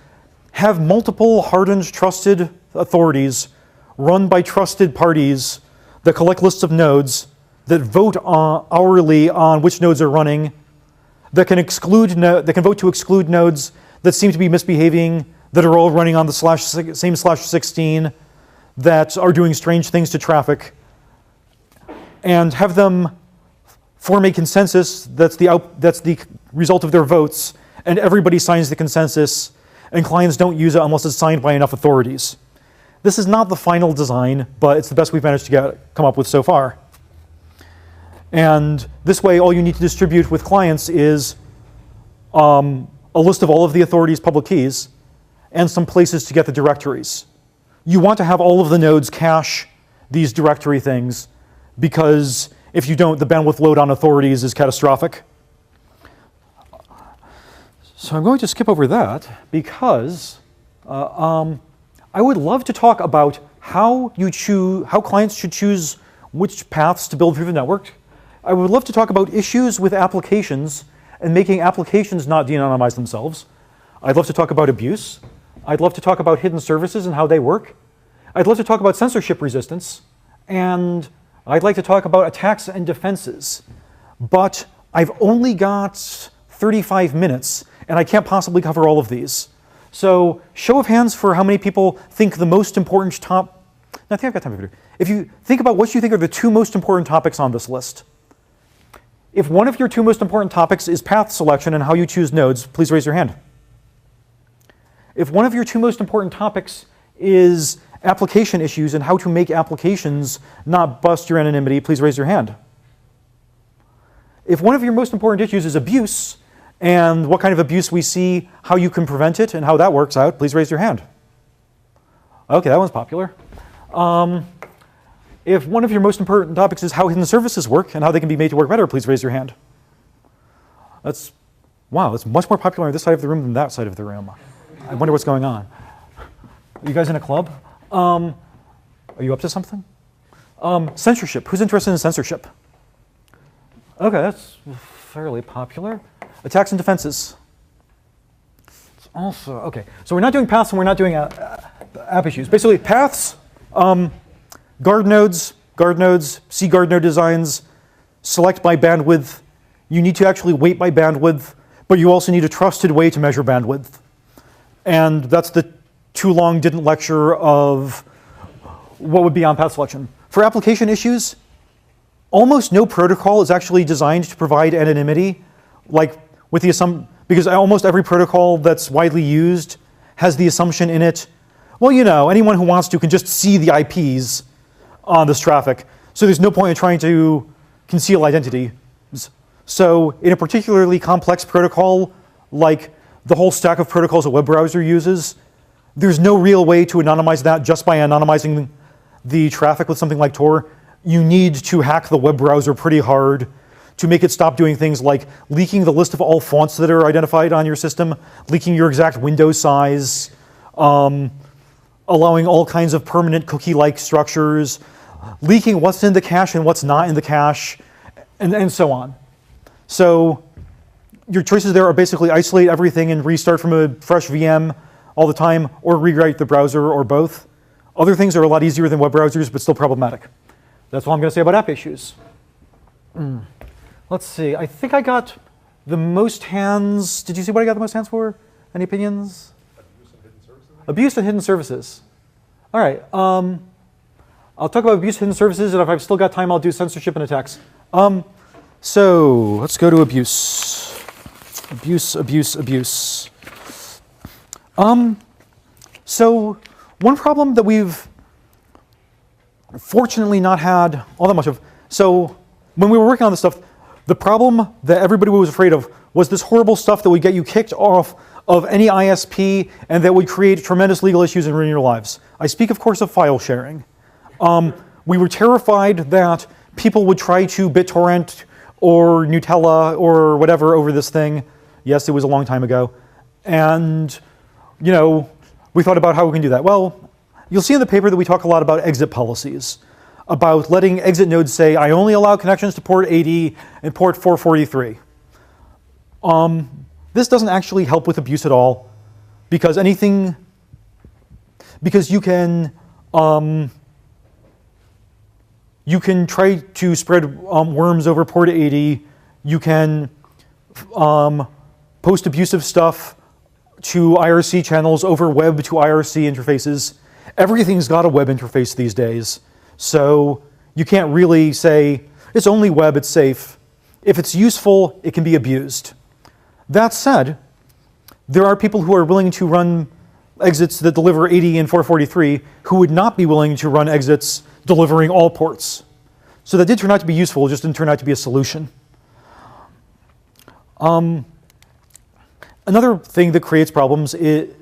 have multiple hardened, trusted authorities run by trusted parties that collect lists of nodes, that vote hourly on which nodes are running, that can vote to exclude nodes that seem to be misbehaving, that are all running on the same /16, that are doing strange things to traffic, and have them form a consensus that's the result of their votes, and everybody signs the consensus, and clients don't use it unless it's signed by enough authorities. This is not the final design, but it's the best we've managed to come up with so far. And this way, all you need to distribute with clients is a list of all of the authorities' public keys and some places to get the directories. You want to have all of the nodes cache these directory things, because if you don't, the bandwidth load on authorities is catastrophic. So I'm going to skip over that because I would love to talk about how clients should choose which paths to build through the network. I would love to talk about issues with applications and making applications not de-anonymize themselves. I'd love to talk about abuse. I'd love to talk about hidden services and how they work. I'd love to talk about censorship resistance. And I'd like to talk about attacks and defenses. But I've only got 35 minutes, and I can't possibly cover all of these. So show of hands for how many people think the most important I think I've got time for it. If you think about what you think are the 2 most important topics on this list. If one of your 2 most important topics is path selection and how you choose nodes, please raise your hand. If one of your 2 most important topics is application issues and how to make applications not bust your anonymity, please raise your hand. If one of your most important issues is abuse, and what kind of abuse we see, how you can prevent it, and how that works out, please raise your hand. Okay, that one's popular. If one of your most important topics is how hidden services work and how they can be made to work better, please raise your hand. Wow, it's much more popular on this side of the room than that side of the room. I wonder what's going on. Are you guys in a club? Are you up to something? Censorship. Who's interested in censorship? Okay, that's fairly popular. Attacks and defenses. It's also, okay, so we're not doing paths and we're not doing app issues. Basically, paths, guard nodes, see guard node designs, select by bandwidth. You need to actually weight by bandwidth, but you also need a trusted way to measure bandwidth. And that's the too long didn't lecture of what would be on path selection. For application issues, almost no protocol is actually designed to provide anonymity, like with the assumption, because almost every protocol that's widely used has the assumption in it, well, you know, anyone who wants to can just see the IPs on this traffic. So there's no point in trying to conceal identity. So in a particularly complex protocol, like the whole stack of protocols a web browser uses, there's no real way to anonymize that just by anonymizing the traffic with something like Tor. You need to hack the web browser pretty hard to make it stop doing things like leaking the list of all fonts that are identified on your system, leaking your exact window size, allowing all kinds of permanent cookie-like structures, leaking what's in the cache and what's not in the cache, and so on. So your choices there are basically isolate everything and restart from a fresh VM all the time, or rewrite the browser, or both. Other things are a lot easier than web browsers, but still problematic. That's all I'm going to say about app issues. Let's see, I think I got the most hands. Did you see what I got the most hands for? Any opinions? Abuse and hidden services. All right, I'll talk about abuse and hidden services, and if I've still got time, I'll do censorship and attacks. So let's go to abuse. Abuse. So one problem that we've fortunately not had all that much of. So when we were working on this stuff, the problem that everybody was afraid of was this horrible stuff that would get you kicked off of any ISP and that would create tremendous legal issues and ruin your lives. I speak, of course, of file sharing. We were terrified that people would try to BitTorrent or Gnutella or whatever over this thing. Yes, it was a long time ago. And, you know, we thought about how we can do that. Well, you'll see in the paper that we talk a lot about exit policies, about letting exit nodes say, I only allow connections to port 80 and port 443. This doesn't actually help with abuse at all, because you can try to spread worms over port 80. You can post abusive stuff to IRC channels over web to IRC interfaces. Everything's got a web interface these days. So you can't really say, it's only web, it's safe. If it's useful, it can be abused. That said, there are people who are willing to run exits that deliver 80 and 443 who would not be willing to run exits delivering all ports. So that did turn out to be useful, it just didn't turn out to be a solution. Another thing that creates problems is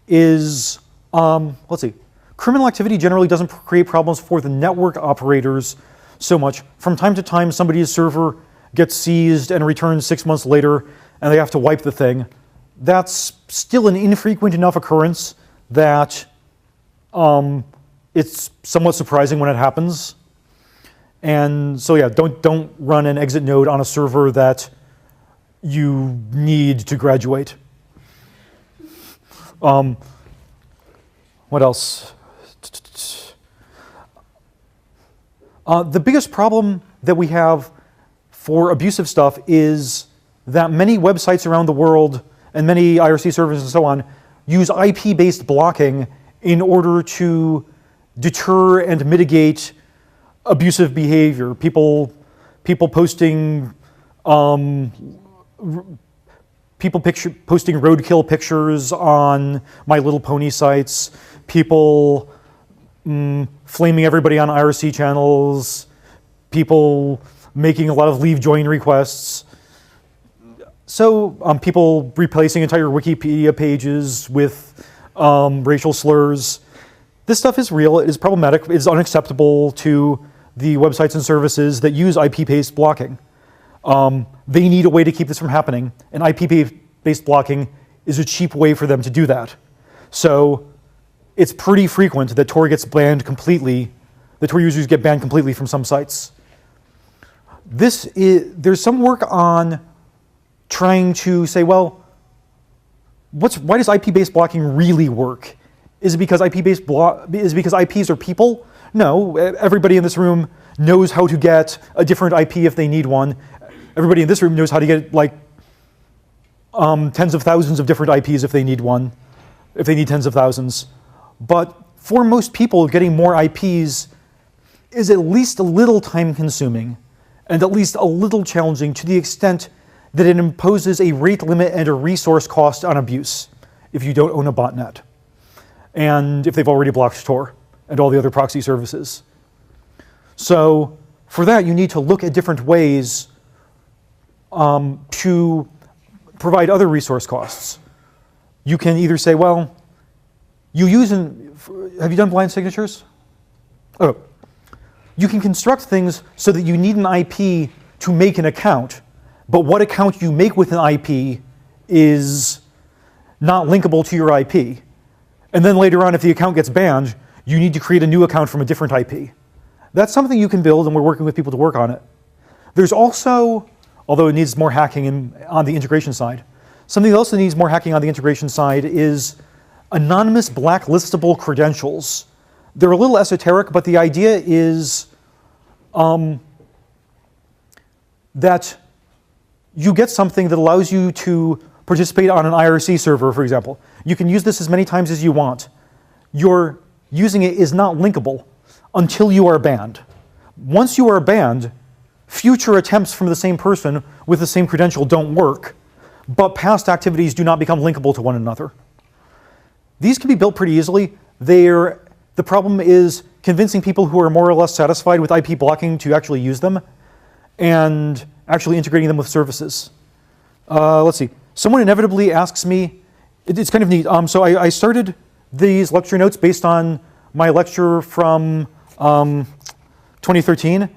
let's see, criminal activity generally doesn't create problems for the network operators so much. From time to time, somebody's server gets seized and returns 6 months later, and they have to wipe the thing. That's still an infrequent enough occurrence that it's somewhat surprising when it happens. And so yeah, don't run an exit node on a server that you need to graduate. What else? The biggest problem that we have for abusive stuff is that many websites around the world and many IRC servers and so on use IP-based blocking in order to deter and mitigate abusive behavior. People posting posting roadkill pictures on My Little Pony sites, people flaming everybody on IRC channels, people making a lot of leave join requests. So people replacing entire Wikipedia pages with racial slurs. This stuff is real, it is problematic, it is unacceptable to the websites and services that use IP-based blocking. They need a way to keep this from happening, and IP-based blocking is a cheap way for them to do that. So it's pretty frequent that Tor gets banned completely, that Tor users get banned completely from some sites. There's some work on trying to say, well, why does IP-based blocking really work? Is it because IPs are people? No, everybody in this room knows how to get a different IP if they need one. Everybody in this room knows how to get like tens of thousands of different IPs if they need one, if they need tens of thousands. But for most people, getting more IPs is at least a little time consuming and at least a little challenging to the extent that it imposes a rate limit and a resource cost on abuse if you don't own a botnet, and if they've already blocked Tor and all the other proxy services. So for that, you need to look at different ways to provide other resource costs. You can either say, well, have you done blind signatures? Oh, you can construct things so that you need an IP to make an account, but what account you make with an IP is not linkable to your IP. And then later on, if the account gets banned, you need to create a new account from a different IP. That's something you can build, and we're working with people to work on it. There's also, although it needs more hacking on the integration side, something else that needs more hacking on the integration side is anonymous blacklistable credentials. They're a little esoteric, but the idea is that you get something that allows you to participate on an IRC server, for example. You can use this as many times as you want. Your using it is not linkable until you are banned. Once you are banned, future attempts from the same person with the same credential don't work, but past activities do not become linkable to one another. These can be built pretty easily. The problem is convincing people who are more or less satisfied with IP blocking to actually use them and actually integrating them with services. Let's see. Someone inevitably asks me, it's kind of neat. So I started these lecture notes based on my lecture from 2013,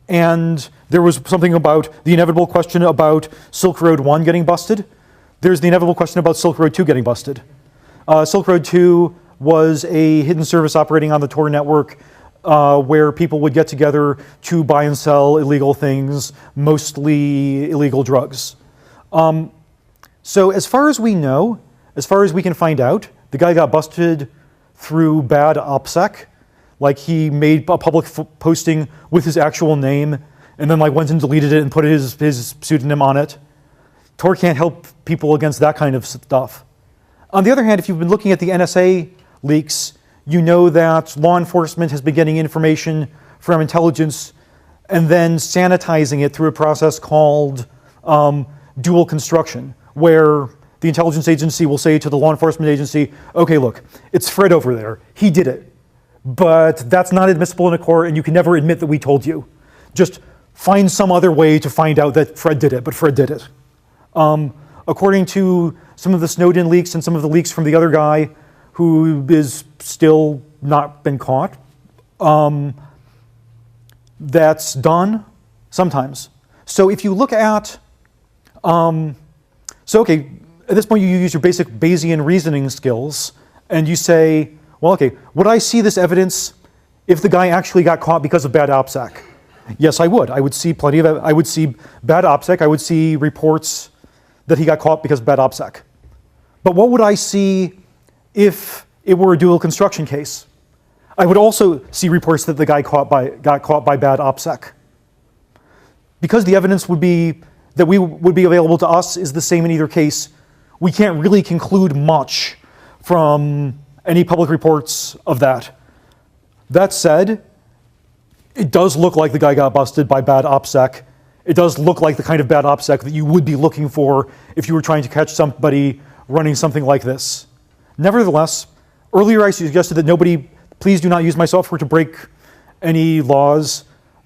and there was something about the inevitable question about Silk Road 1 getting busted. There's the inevitable question about Silk Road 2 getting busted. Silk Road 2 was a hidden service operating on the Tor network where people would get together to buy and sell illegal things, mostly illegal drugs. So as far as we know, as far as we can find out, the guy got busted through bad OPSEC. Like he made a public posting with his actual name and then like went and deleted it and put his pseudonym on it. Tor can't help people against that kind of stuff. On the other hand, if you've been looking at the NSA leaks, you know that law enforcement has been getting information from intelligence and then sanitizing it through a process called dual construction, where the intelligence agency will say to the law enforcement agency, okay, look, it's Fred over there. He did it. But that's not admissible in a court, and you can never admit that we told you. Just find some other way to find out that Fred did it, but Fred did it. According to some of the Snowden leaks and some of the leaks from the other guy who is still not been caught, that's done sometimes. So if you look at, okay, at this point you use your basic Bayesian reasoning skills and you say, well, okay, would I see this evidence if the guy actually got caught because of bad OPSEC? Yes, I would. I would see plenty of, I would see bad OPSEC, I would see reports that he got caught because of bad OPSEC. But what would I see if it were a dual construction case? I would also see reports that the guy got caught by bad OPSEC. Because the evidence would be available to us is the same in either case, we can't really conclude much from any public reports of that. That said, it does look like the guy got busted by bad OPSEC. It does look like the kind of bad OPSEC that you would be looking for if you were trying to catch somebody running something like this. Nevertheless, earlier I suggested that nobody Please do not use my software to break any laws.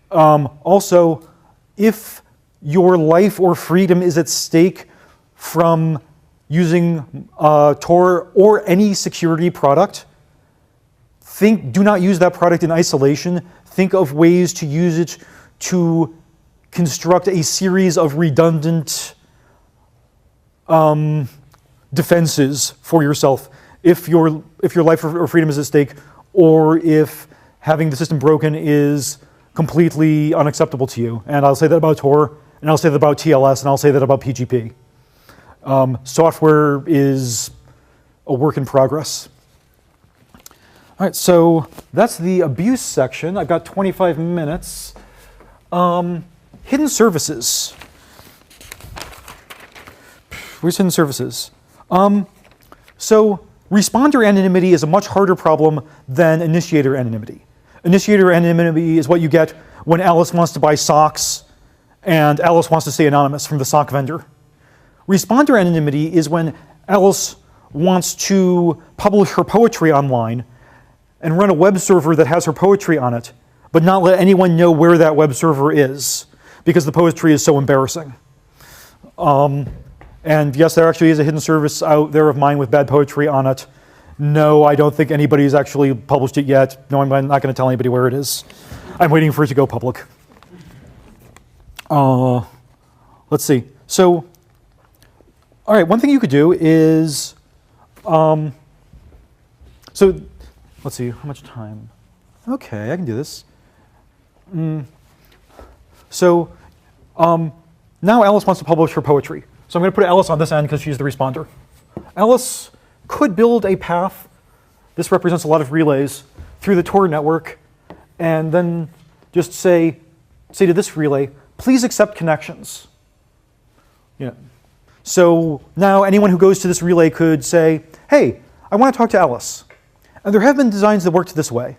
Also, if your life or freedom is at stake from using Tor or any security product, do not use that product in isolation. Think of ways to use it to construct a series of redundant defenses for yourself if your life or freedom is at stake, or if having the system broken is completely unacceptable to you. And I'll say that about Tor, and I'll say that about TLS, and I'll say that about PGP. Software is a work in progress. All right, so that's the abuse section. I've got 25 minutes. Hidden services. Where's hidden services? So responder anonymity is a much harder problem than initiator anonymity. Initiator anonymity is what you get when Alice wants to buy socks and Alice wants to stay anonymous from the sock vendor. Responder anonymity is when Alice wants to publish her poetry online and run a web server that has her poetry on it, but not let anyone know where that web server is because the poetry is so embarrassing. And yes, there actually is a hidden service out there of mine with bad poetry on it. No, I don't think anybody's actually published it yet. No, I'm not going to tell anybody where it is. I'm waiting for it to go public. Let's see. So, all right, one thing you could do is, so let's see, how much time? Okay, I can do this. So now Alice wants to publish her poetry. So I'm going to put Alice on this end because she's the responder. Alice could build a path. This represents a lot of relays through the Tor network, and then just say to this relay, please accept connections. Yeah. So now anyone who goes to this relay could say, hey, I want to talk to Alice. And there have been designs that worked this way.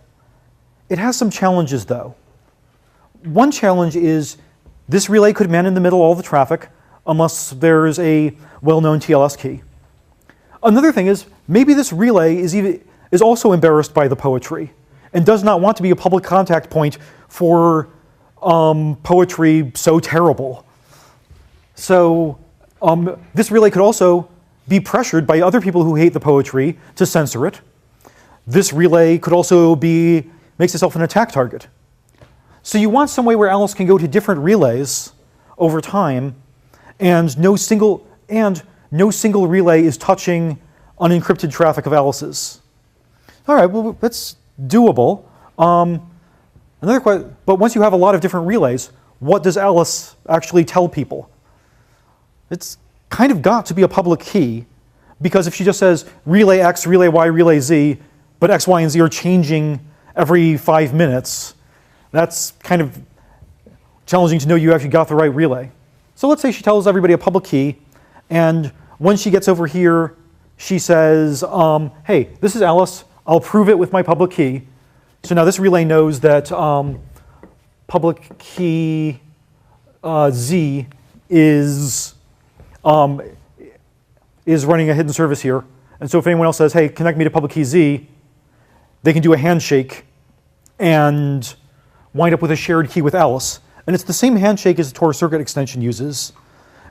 It has some challenges, though. One challenge is this relay could man in the middle all the traffic unless there's a well-known TLS key. Another thing is maybe this relay is also embarrassed by the poetry and does not want to be a public contact point for poetry so terrible. So this relay could also be pressured by other people who hate the poetry to censor it. This relay could also makes itself an attack target. So you want some way where Alice can go to different relays over time, and no single relay is touching unencrypted traffic of Alice's. All right, well, that's doable. But once you have a lot of different relays, what does Alice actually tell people? It's kind of got to be a public key, because if she just says relay X, relay Y, relay Z, but X, Y, and Z are changing every 5 minutes, that's kind of challenging to know you actually got the right relay. So let's say she tells everybody a public key, and when she gets over here, she says, hey, this is Alice. I'll prove it with my public key. So now this relay knows that public key Z is running a hidden service here. And so if anyone else says, hey, connect me to public key Z, they can do a handshake and wind up with a shared key with Alice. And it's the same handshake as the Tor circuit extension uses.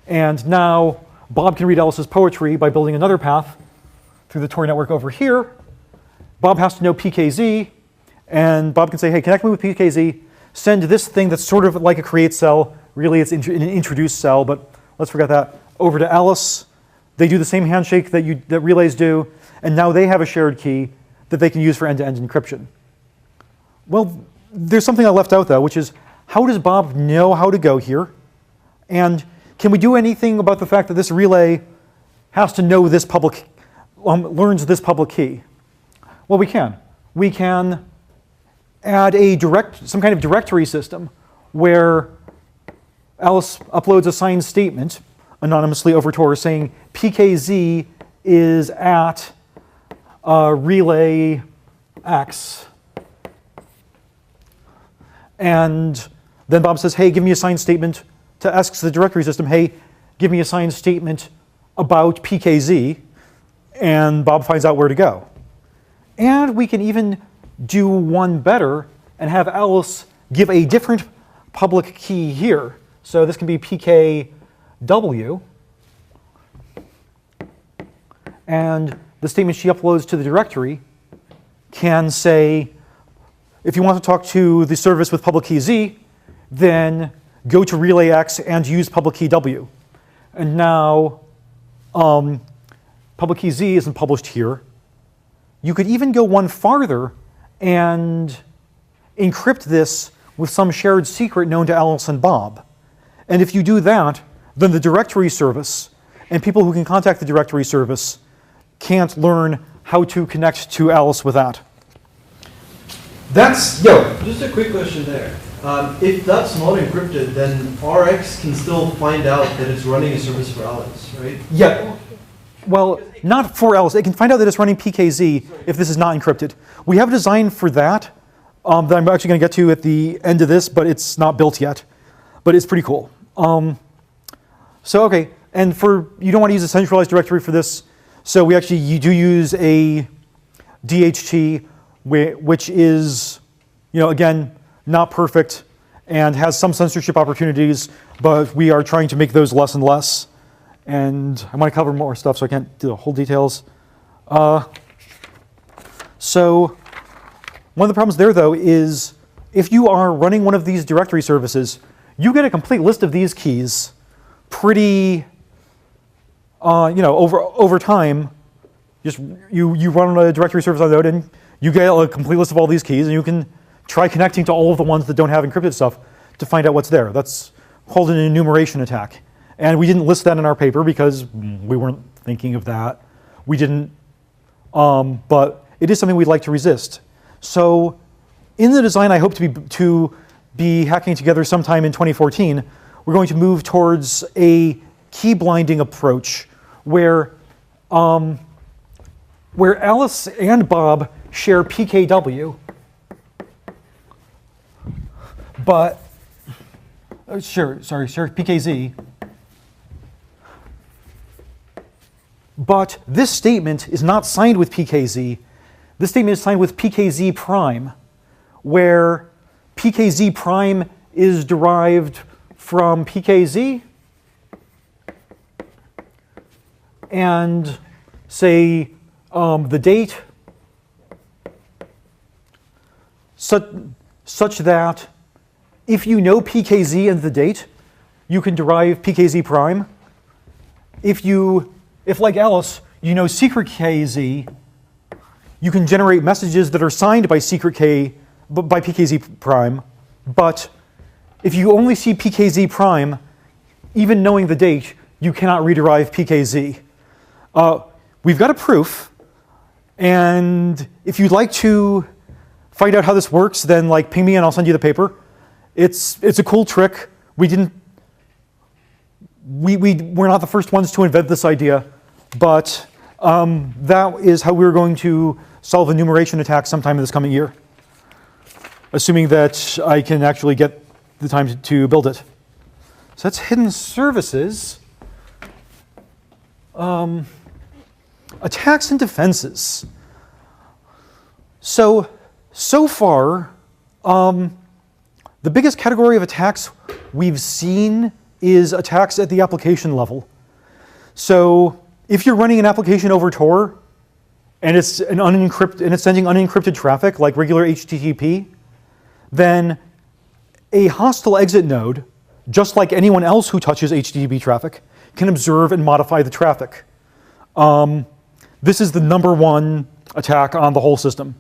And now Bob can read Alice's poetry by building another path through the Tor network over here. Bob has to know PKZ, and Bob can say, hey, connect me with PKZ, send this thing that's sort of like a create cell. Really, it's an introduce cell, but let's forget that. Over to Alice. They do the same handshake that relays do, and now they have a shared key that they can use for end-to-end encryption. Well, there's something I left out, though, which is, how does Bob know how to go here? And can we do anything about the fact that this relay has to know this public, learns this public key? Well, we can. We can add some kind of directory system where Alice uploads a signed statement anonymously over Tor saying PKZ is at relay X. And then Bob says, hey, give me a signed statement, to ask the directory system, hey, give me a signed statement about PKZ, and Bob finds out where to go. And we can even do one better and have Alice give a different public key here. So this can be pkw. And the statement she uploads to the directory can say, if you want to talk to the service with public key Z, then go to relay X and use public key W. And now public key Z isn't published here. You could even go one farther and encrypt this with some shared secret known to Alice and Bob. And if you do that, then the directory service and people who can contact the directory service can't learn how to connect to Alice with that. That's, Just a quick question there. If that's not encrypted, then RX can still find out that it's running a service for Alice, right? Yeah. Well, not for Alice. It can find out that it's running PKZ if this is not encrypted. We have a design for that that I'm actually going to get to at the end of this, but it's not built yet. But it's pretty cool. Okay, and you don't want to use a centralized directory for this, so you do use a DHT, which is, again, not perfect and has some censorship opportunities, but we are trying to make those less and less. And I want to cover more stuff, so I can't do the whole details. So one of the problems there, though, is if you are running one of these directory services, you get a complete list of these keys pretty, over time. Just you run a directory service on Node, and you get a complete list of all these keys, and you can try connecting to all of the ones that don't have encrypted stuff to find out what's there. That's called an enumeration attack. And we didn't list that in our paper because we weren't thinking of that. We didn't, but it is something we'd like to resist. So in the design I hope to be hacking together sometime in 2014, we're going to move towards a key blinding approach where Alice and Bob share PKW, but, share PKZ. But this statement is not signed with PKZ. This statement is signed with PKZ prime, where PKZ prime is derived from PKZ and say the date such that if you know PKZ and the date, you can derive PKZ prime. If like Alice, you know secret KZ, you can generate messages that are signed by secret K, by PKZ prime. But if you only see PKZ prime, even knowing the date, you cannot rederive PKZ. We've got a proof, and if you'd like to find out how this works, then ping me and I'll send you the paper. It's a cool trick. We're not the first ones to invent this idea, but that is how we're going to solve enumeration attacks sometime in this coming year, assuming that I can actually get the time to build it. So that's hidden services. Attacks and defenses. So far, the biggest category of attacks we've seen is attacks at the application level. So if you're running an application over Tor and it's sending unencrypted traffic like regular HTTP, then a hostile exit node, just like anyone else who touches HTTP traffic, can observe and modify the traffic. This is the #1 attack on the whole system.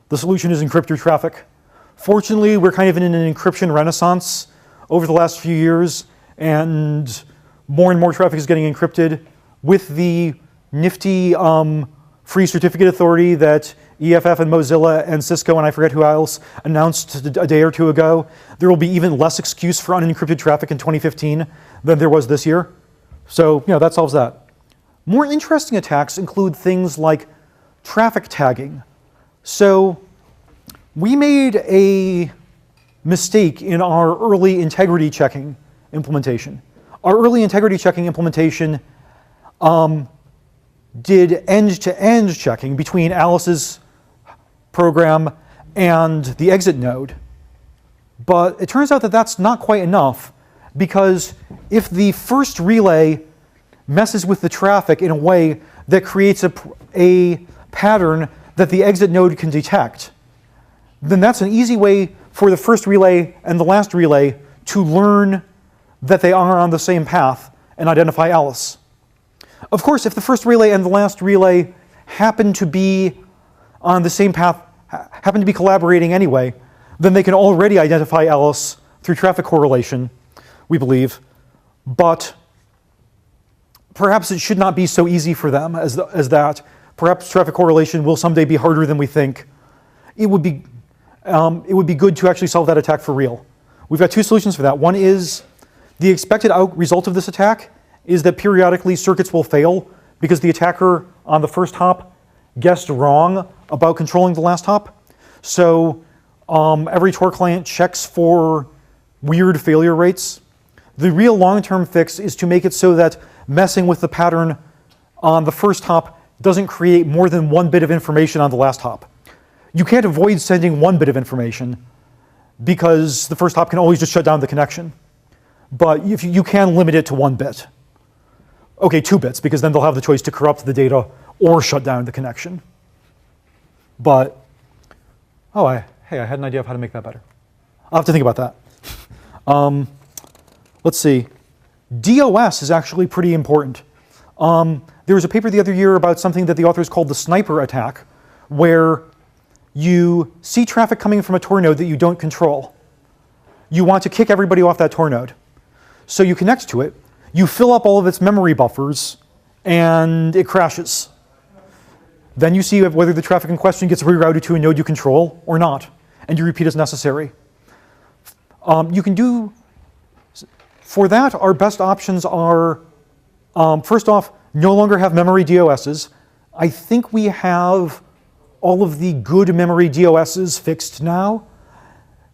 The solution is encrypt your traffic. Fortunately, we're kind of in an encryption renaissance over the last few years, and more traffic is getting encrypted with the nifty free certificate authority that EFF and Mozilla and Cisco and I forget who else announced a day or two ago. There will be even less excuse for unencrypted traffic in 2015 than there was this year. So, that solves that. More interesting attacks include things like traffic tagging. So we made a mistake in our early integrity checking implementation. Our early integrity checking implementation did end-to-end checking between Alice's program and the exit node. But it turns out that that's not quite enough, because if the first relay messes with the traffic in a way that creates a pattern that the exit node can detect, then that's an easy way for the first relay and the last relay to learn that they are on the same path and identify Alice. Of course, if the first relay and the last relay happen to be on the same path, happen to be collaborating anyway, then they can already identify Alice through traffic correlation, we believe. But perhaps it should not be so easy for them as that. Perhaps traffic correlation will someday be harder than we think. It would be good to actually solve that attack for real. We've got two solutions for that. One is the expected result of this attack is that periodically circuits will fail because the attacker on the first hop guessed wrong about controlling the last hop. So every Tor client checks for weird failure rates. The real long-term fix is to make it so that messing with the pattern on the first hop doesn't create more than one bit of information on the last hop. You can't avoid sending one bit of information because the first hop can always just shut down the connection. But if you can limit it to 1 bit. Okay, 2 bits, because then they'll have the choice to corrupt the data or shut down the connection. But, hey, I had an idea of how to make that better. I'll have to think about that. Let's see. DOS is actually pretty important. There was a paper the other year about something that the authors called the sniper attack, where you see traffic coming from a Tor node that you don't control. You want to kick everybody off that Tor node. So you connect to it, you fill up all of its memory buffers, and it crashes. Then you see whether the traffic in question gets rerouted to a node you control or not, and you repeat as necessary. For that, our best options are, first off, no longer have memory DOSs. I think we have all of the good memory DOSs fixed now.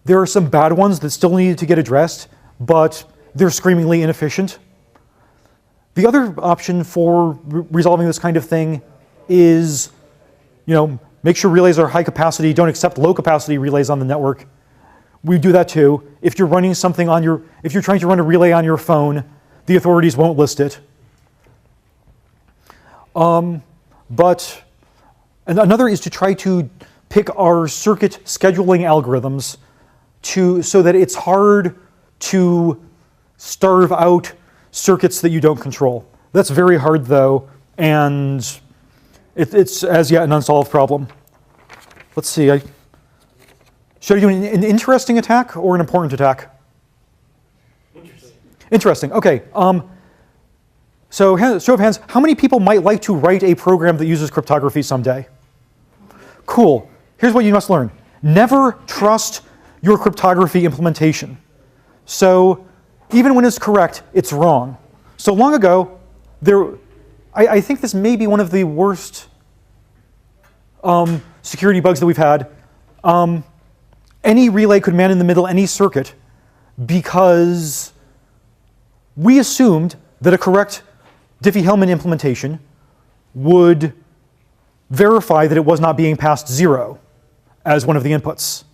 There are some bad ones that still need to get addressed, but they're screamingly inefficient. The other option for resolving this kind of thing is, make sure relays are high capacity, don't accept low capacity relays on the network. We do that too. If you're running something if you're trying to run a relay on your phone, the authorities won't list it. But another is to try to pick our circuit scheduling algorithms so that it's hard to starve out circuits that you don't control. That's very hard though, and it's as yet an unsolved problem. Let's see, should I do an interesting attack or an important attack? Interesting, okay. So show of hands, how many people might like to write a program that uses cryptography someday? Cool, here's what you must learn. Never trust your cryptography implementation. So even when it's correct, it's wrong. So long ago, I think this may be one of the worst security bugs that we've had. Any relay could man in the middle any circuit because we assumed that a correct Diffie-Hellman implementation would verify that it was not being passed 0 as one of the inputs.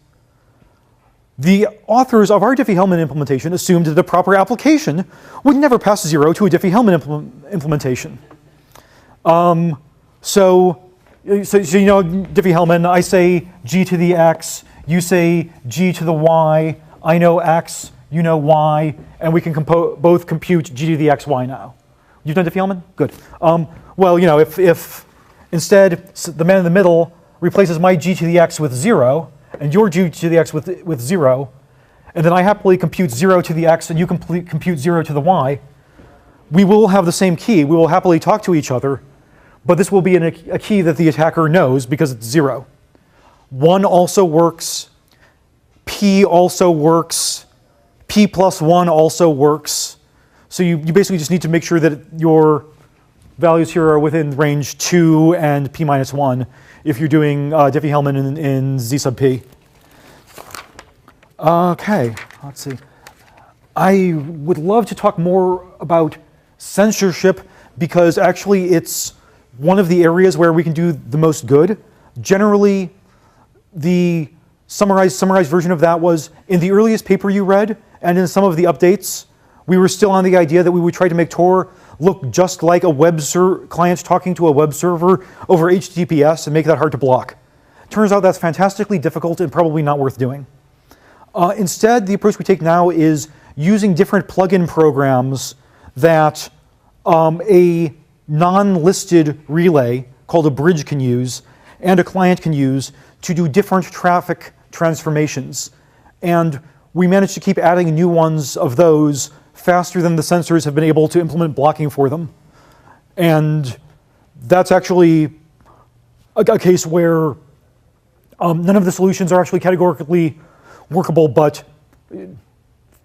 The authors of our Diffie-Hellman implementation assumed that a proper application would never pass 0 to a Diffie-Hellman implementation. So Diffie-Hellman, I say g to the x, you say g to the y, I know x, you know y, and we can both compute g to the x, y now. You've done Diffie-Hellman? Good. Well, if instead the man in the middle replaces my g to the x with 0, and your g to the x with 0, and then I happily compute 0 to the x and you compute 0 to the y, we will have the same key. We will happily talk to each other, but this will be a key that the attacker knows because it's 0. 1 also works, p also works, p plus 1 also works. So you basically just need to make sure that your values here are within range 2 and p minus 1 if you're doing Diffie-Hellman in Z sub p. Okay, let's see. I would love to talk more about censorship because actually it's one of the areas where we can do the most good. Generally, the summarized version of that was, in the earliest paper you read, and in some of the updates, we were still on the idea that we would try to make Tor look just like a web client talking to a web server over HTTPS and make that hard to block. Turns out that's fantastically difficult and probably not worth doing. Instead, the approach we take now is using different plugin programs that a non-listed relay called a bridge can use and a client can use to do different traffic transformations. And we managed to keep adding new ones of those faster than the sensors have been able to implement blocking for them. And that's actually a case where none of the solutions are actually categorically workable, but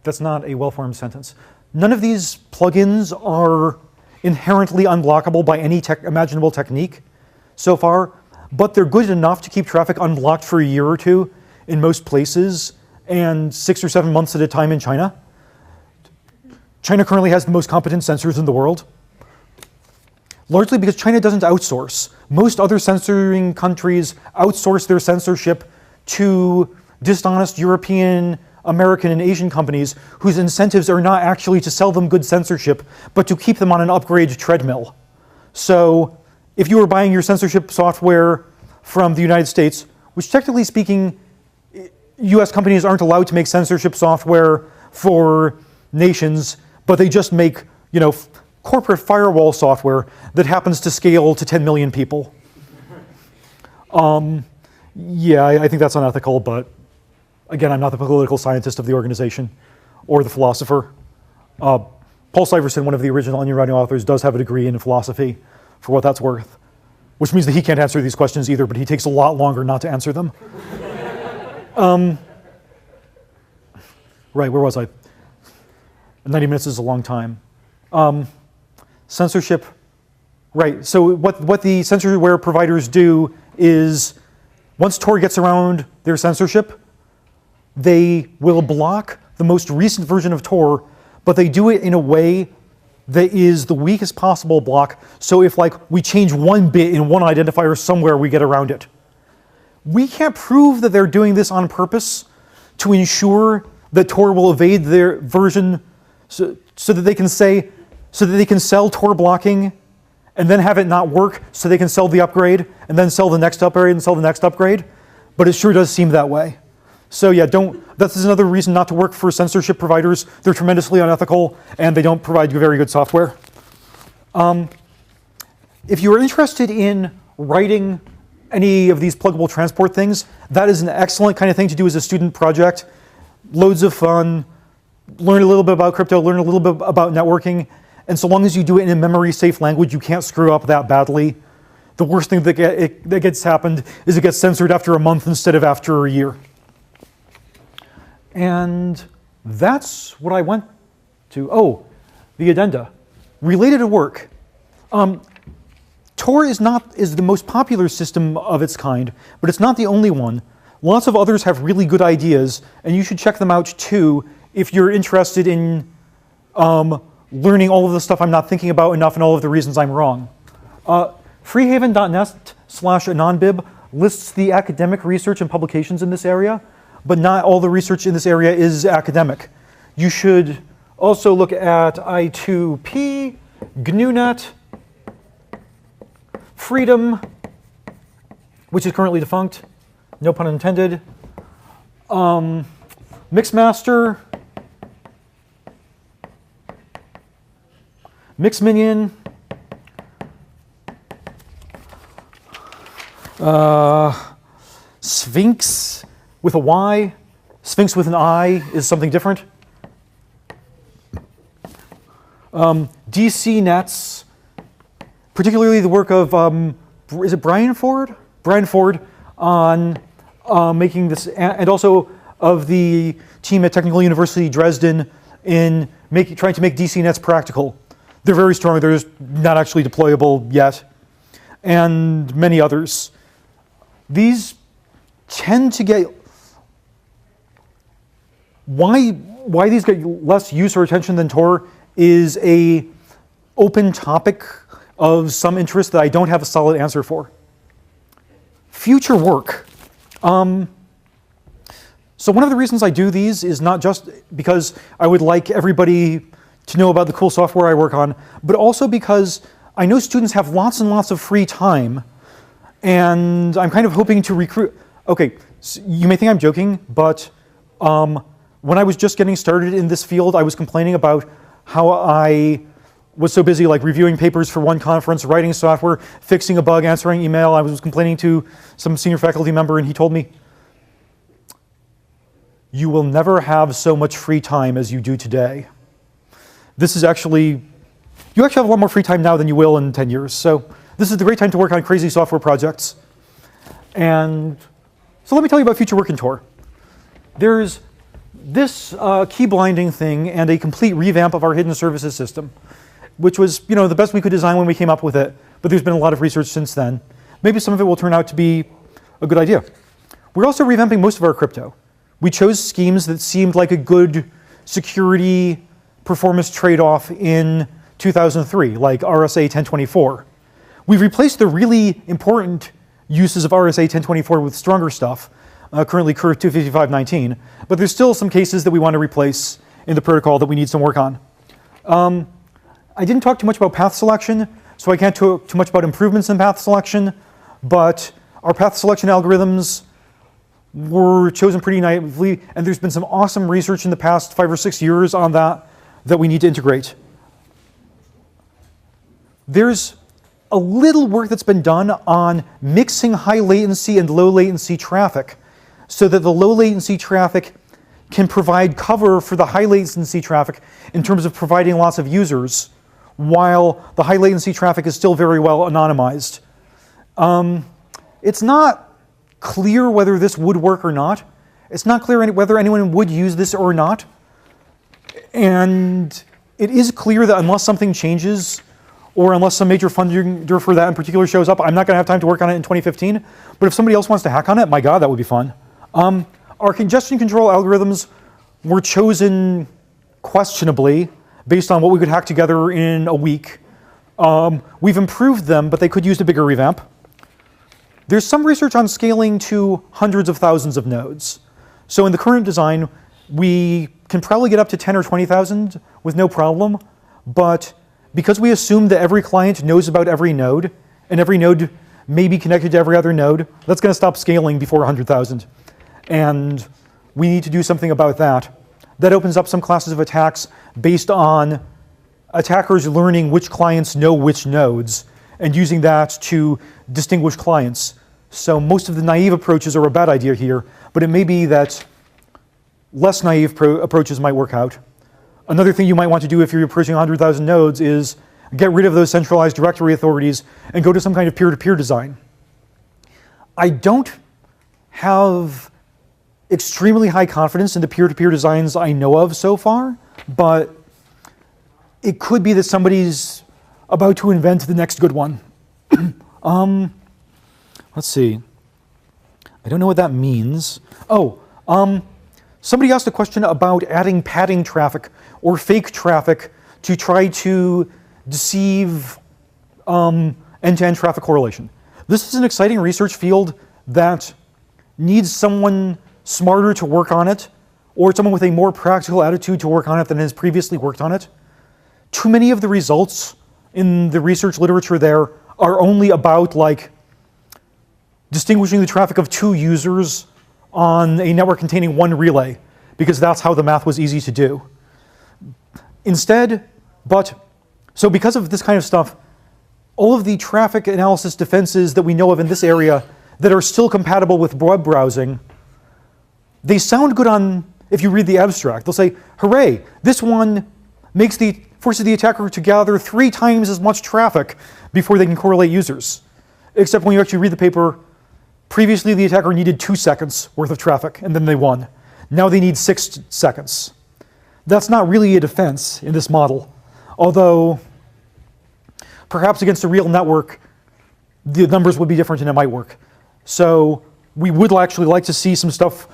that's not a well-formed sentence. None of these plugins are inherently unblockable by any imaginable technique so far, but they're good enough to keep traffic unblocked for a year or two in most places and 6 or 7 months at a time in China. China currently has the most competent censors in the world, largely because China doesn't outsource. Most other censoring countries outsource their censorship to dishonest European, American, and Asian companies whose incentives are not actually to sell them good censorship, but to keep them on an upgrade treadmill. So if you were buying your censorship software from the United States, which technically speaking, US companies aren't allowed to make censorship software for nations, but they just make, corporate firewall software that happens to scale to 10 million people. Yeah, I think that's unethical, but again, I'm not the political scientist of the organization or the philosopher. Paul Syverson, one of the original Onion Writing authors, does have a degree in philosophy, for what that's worth, which means that he can't answer these questions either, but he takes a lot longer not to answer them. Right, where was I? 90 minutes is a long time. Censorship, right, so what the censorware providers do is, once Tor gets around their censorship, they will block the most recent version of Tor, but they do it in a way that is the weakest possible block, so if we change one bit in one identifier somewhere, we get around it. We can't prove that they're doing this on purpose to ensure that Tor will evade their version so that they can sell Tor blocking and then have it not work so they can sell the upgrade and then sell the next upgrade and sell the next upgrade. But it sure does seem that way. So yeah, that's another reason not to work for censorship providers. They're tremendously unethical and they don't provide you very good software. If you're interested in writing any of these pluggable transport things, that is an excellent kind of thing to do as a student project. Loads of fun, learn a little bit about crypto, learn a little bit about networking, and so long as you do it in a memory-safe language, you can't screw up that badly. The worst thing that gets happened is it gets censored after a month instead of after a year. And that's what I went to. Oh, the addenda. Related to work. Tor is the most popular system of its kind, but it's not the only one. Lots of others have really good ideas, and you should check them out too if you're interested in learning all of the stuff I'm not thinking about enough and all of the reasons I'm wrong. Freehaven.net/anonbib lists the academic research and publications in this area, but not all the research in this area is academic. You should also look at I2P, GNUnet, Freedom, which is currently defunct, no pun intended, Mixmaster, Mixminion, Sphinx with a Y. Sphinx with an I is something different. DC Nets, particularly the work of, is it Brian Ford? Brian Ford on making this, and also of the team at Technical University Dresden in trying to make DC Nets practical. They're very strong, they're just not actually deployable yet. And many others. These tend to get, why these get less use or attention than Tor is a open topic of some interest that I don't have a solid answer for. Future work. So one of the reasons I do these is not just because I would like everybody to know about the cool software I work on, but also because I know students have lots and lots of free time, and I'm kind of hoping to recruit. Okay, so you may think I'm joking, but when I was just getting started in this field, I was complaining about how I was so busy like reviewing papers for one conference, writing software, fixing a bug, answering email. I was complaining to some senior faculty member, and he told me, "You will never have so much free time as you do today." This is actually, you actually have a lot more free time now than you will in 10 years. So this is the great time to work on crazy software projects. And so let me tell you about Future Working Tor. There's this key blinding thing and a complete revamp of our hidden services system, which was, the best we could design when we came up with it, but there's been a lot of research since then. Maybe some of it will turn out to be a good idea. We're also revamping most of our crypto. We chose schemes that seemed like a good security performance trade-off in 2003, like RSA 1024. We've replaced the really important uses of RSA 1024 with stronger stuff, currently Curve 255.19, but there's still some cases that we want to replace in the protocol that we need some work on. I didn't talk too much about path selection, so I can't talk too much about improvements in path selection, but our path selection algorithms were chosen pretty naively, and there's been some awesome research in the past 5 or 6 years on that we need to integrate. There's a little work that's been done on mixing high latency and low latency traffic so that the low latency traffic can provide cover for the high latency traffic in terms of providing lots of users, while the high latency traffic is still very well anonymized. It's not clear whether this would work or not. It's not clear whether anyone would use this or not. And it is clear that unless something changes, or unless some major funder for that in particular shows up, I'm not going to have time to work on it in 2015. But if somebody else wants to hack on it, my God, that would be fun. Our congestion control algorithms were chosen questionably based on what we could hack together in a week. We've improved them, but they could use a bigger revamp. There's some research on scaling to hundreds of thousands of nodes. So in the current design, we can probably get up to 10 or 20,000 with no problem, but because we assume that every client knows about every node, and every node may be connected to every other node, that's going to stop scaling before 100,000. And we need to do something about that. That opens up some classes of attacks based on attackers learning which clients know which nodes and using that to distinguish clients. So most of the naive approaches are a bad idea here, but it may be that less naive approaches might work out. Another thing you might want to do if you're approaching 100,000 nodes is get rid of those centralized directory authorities and go to some kind of peer-to-peer design. I don't have extremely high confidence in the peer-to-peer designs I know of so far, but it could be that somebody's about to invent the next good one. Let's see. I don't know what that means. Somebody asked a question about adding padding traffic or fake traffic to try to deceive end-to-end traffic correlation. This is an exciting research field that needs someone smarter to work on it, or someone with a more practical attitude to work on it than has previously worked on it. Too many of the results in the research literature there are only about distinguishing the traffic of 2 users on a network containing 1 relay, because that's how the math was easy to do. Instead, so because of this kind of stuff, all of the traffic analysis defenses that we know of in this area that are still compatible with web browsing, they sound good if you read the abstract. They'll say, hooray, this one forces the attacker to gather 3 times as much traffic before they can correlate users. Except when you actually read the paper, previously the attacker needed 2 seconds worth of traffic, and then they won. Now they need 6 seconds. That's not really a defense in this model, although perhaps against a real network, the numbers would be different and it might work. So we would actually like to see some stuff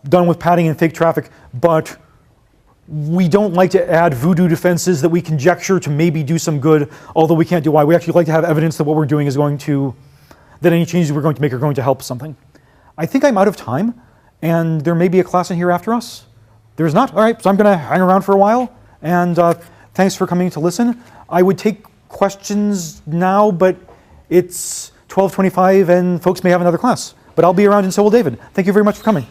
done with padding and fake traffic, but we don't like to add voodoo defenses that we conjecture to maybe do some good, although we can't do why. We actually like to have evidence that what we're doing is that any changes we're going to make are going to help something. I think I'm out of time, and there may be a class in here after us. There's not? All right, so I'm going to hang around for a while, and thanks for coming to listen. I would take questions now, but it's 12:25 and folks may have another class. But I'll be around and so will David. Thank you very much for coming.